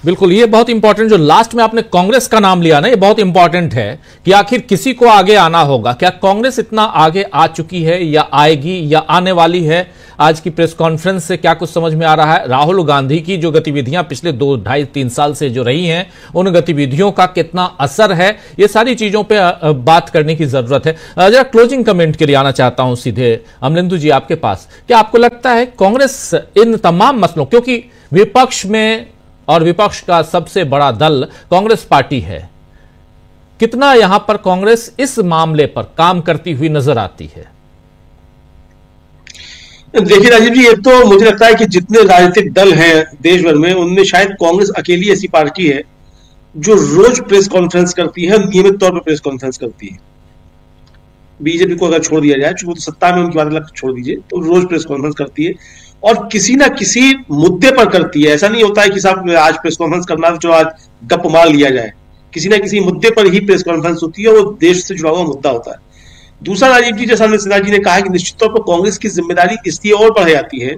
बिल्कुल, ये बहुत इंपॉर्टेंट जो लास्ट में आपने कांग्रेस का नाम लिया ना, ये बहुत इंपॉर्टेंट है कि आखिर किसी को आगे आना होगा। क्या कांग्रेस इतना आगे आ चुकी है या आएगी या आने वाली है? आज की प्रेस कॉन्फ्रेंस से क्या कुछ समझ में आ रहा है? राहुल गांधी की जो गतिविधियां पिछले 2, 2.5, 3 साल से जो रही हैं, उन गतिविधियों का कितना असर है, ये सारी चीजों पे बात करने की जरूरत है। जरा क्लोजिंग कमेंट के लिए आना चाहता हूं सीधे अमलेंदु जी आपके पास। क्या आपको लगता है कांग्रेस इन तमाम मसलों, क्योंकि विपक्ष में और विपक्ष का सबसे बड़ा दल कांग्रेस पार्टी है, कितना यहां पर कांग्रेस इस मामले पर काम करती हुई नजर आती है? देखिए राजीव जी, एक तो मुझे लगता है कि जितने राजनीतिक दल हैं देश भर में, उनमें शायद कांग्रेस अकेली ऐसी पार्टी है जो रोज प्रेस कॉन्फ्रेंस करती है, नियमित तौर पर प्रेस कॉन्फ्रेंस करती है। बीजेपी को अगर छोड़ दिया जाए, चूंकि तो सत्ता में उनकी बात अलग छोड़ दीजिए, तो रोज प्रेस कॉन्फ्रेंस करती है और किसी ना किसी मुद्दे पर करती है। ऐसा नहीं होता है कि साहब आज प्रेस कॉन्फ्रेंस करना है तो आज गप मार लिया जाए, किसी ना किसी मुद्दे पर ही प्रेस कॉन्फ्रेंस होती है, वो देश से जुड़ा हुआ मुद्दा होता है। दूसरा राजीव जी, जैसा सिन्हा जी ने कहा कि निश्चित तौर पर कांग्रेस की जिम्मेदारी इसलिए और बढ़ जाती है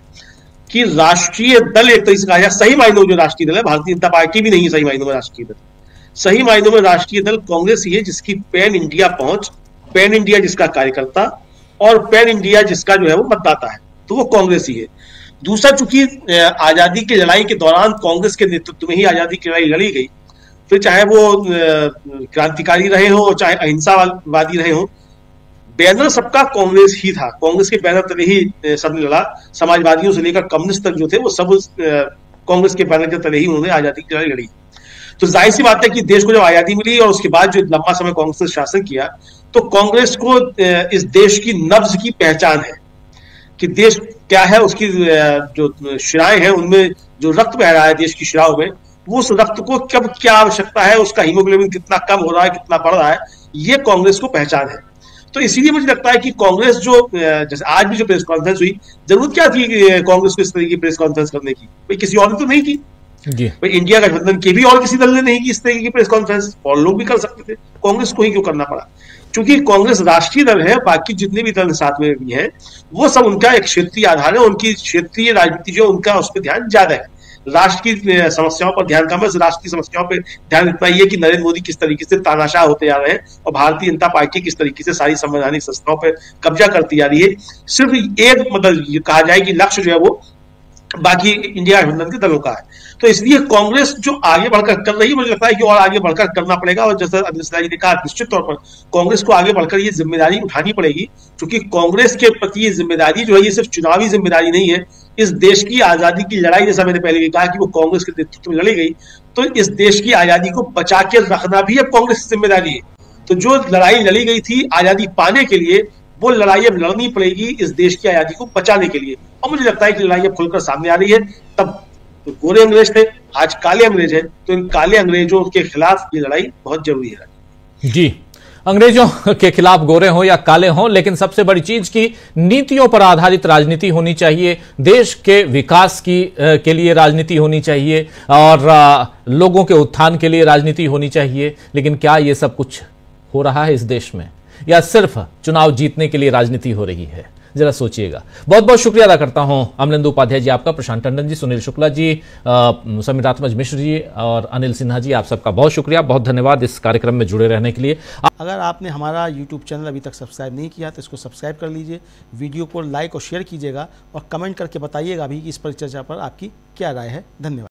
कि राष्ट्रीय दल एक तरीके से कहा जाए, सही मायनों में जो राष्ट्रीय दल है, भारतीय जनता पार्टी भी नहीं है सही मायनों में राष्ट्रीय दल। सही मायनों में राष्ट्रीय दल कांग्रेस ही है, जिसकी पैन इंडिया पहुंच, पैन इंडिया जिसका कार्यकर्ता और पैन इंडिया जिसका जो है वो मतदाता है, तो वो कांग्रेस ही है। दूसरा, चूंकि आजादी की लड़ाई के दौरान कांग्रेस के नेतृत्व में ही आजादी की लड़ाई लड़ी गई, फिर चाहे वो क्रांतिकारी रहे हो चाहे अहिंसावादी रहे हो, बैनर सबका कांग्रेस ही था। कांग्रेस के बैनर तले ही सबने लड़ा, समाजवादियों से लेकर कम्युनिस्ट तक जो थे वो सब कांग्रेस के बैनर के तले ही उन्होंने आजादी की लड़ाई लड़ी। तो जाहिर सी बात है कि देश को जब आजादी मिली और उसके बाद जो लंबा समय कांग्रेस ने शासन किया, तो कांग्रेस को इस देश की नब्ज की पहचान है कि देश क्या है, उसकी जो शिराएं हैं उनमें जो रक्त बह रहा है देश की शिराओं में, वो उस रक्त को कब क्या आवश्यकता है, उसका हीमोग्लोबिन कितना कम हो रहा है, कितना बढ़ रहा है, ये कांग्रेस को पहचान है। तो इसीलिए मुझे लगता है कि कांग्रेस जो जैसे आज भी जो प्रेस कॉन्फ्रेंस हुई, जरूरत क्या थी कांग्रेस को इस तरह की प्रेस कॉन्फ्रेंस करने की? भाई किसी और ने तो नहीं की जी, भाई इंडिया गठबंधन के भी और किसी दल ने नहीं की इस तरह की प्रेस कॉन्फ्रेंस, और लोग भी कर सकते थे, कांग्रेस को ही क्यों करना पड़ा? क्योंकि कांग्रेस राष्ट्रीय दल है, बाकी जितने भी दल साथ में भी हैं वो सब उनका एक क्षेत्रीय आधार है, उनकी क्षेत्रीय राजनीति जो उनका उस पर ध्यान ज्यादा है, राष्ट्र की समस्याओं पर ध्यान कम है। राष्ट्र की समस्याओं पर ध्यान इतना ही है कि नरेंद्र मोदी किस तरीके से तानाशाह होते जा रहे हैं और भारतीय जनता पार्टी किस तरीके से सारी संवैधानिक संस्थाओं पर कब्जा करती जा रही है। सिर्फ एक मतलब कहा जाए कि लक्ष्य जो है वो बाकी इंडिया गठबंधन के दलों का है। तो इसलिए कांग्रेस जो आगे बढ़कर कर रही है, मुझे लगता है कि और आगे बढ़कर करना पड़ेगा। और जैसा अनिल सिन्हा जी ने कहा, निश्चित तौर पर कांग्रेस को आगे बढ़कर ये जिम्मेदारी उठानी पड़ेगी, क्योंकि कांग्रेस के प्रति ये जिम्मेदारी जो है, ये सिर्फ चुनावी जिम्मेदारी नहीं है। इस देश की आजादी की लड़ाई, जैसा मैंने पहले भी कहा कि वो कांग्रेस के नेतृत्व में लड़ी गई, तो इस देश की आजादी को बचा के रखना भी अब कांग्रेस की जिम्मेदारी है। तो जो लड़ाई लड़ी गई थी आजादी पाने के लिए, वो लड़ाई अब लड़नी पड़ेगी इस देश की आजादी को बचाने के लिए। और मुझे लगता है कि लड़ाई अब खुलकर सामने आ रही है। तब तो गोरे अंग्रेज थे, आज काले अंग्रेज हैं, तो इन काले अंग्रेजों के खिलाफ ये लड़ाई बहुत जरूरी है। जी, अंग्रेजों के खिलाफ गोरे हों या काले हों, लेकिन सबसे बड़ी चीज की नीतियों पर आधारित राजनीति होनी चाहिए, देश के विकास के लिए राजनीति होनी चाहिए और लोगों के उत्थान के लिए राजनीति होनी चाहिए। लेकिन क्या ये सब कुछ हो रहा है इस देश में, या सिर्फ चुनाव जीतने के लिए राजनीति हो रही है? जरा सोचिएगा। बहुत बहुत शुक्रिया अदा करता हूं अमलेंदु उपाध्याय जी आपका, प्रशांत टंडन जी, सुनील शुक्ला जी, समीरात्मज मिश्र जी और अनिल सिन्हा जी, आप सबका बहुत शुक्रिया, बहुत धन्यवाद इस कार्यक्रम में जुड़े रहने के लिए। अगर आपने हमारा YouTube चैनल अभी तक सब्सक्राइब नहीं किया तो इसको सब्सक्राइब कर लीजिए, वीडियो को लाइक और शेयर कीजिएगा और कमेंट करके बताइएगा भी कि इस परिचर्चा पर आपकी क्या राय है। धन्यवाद।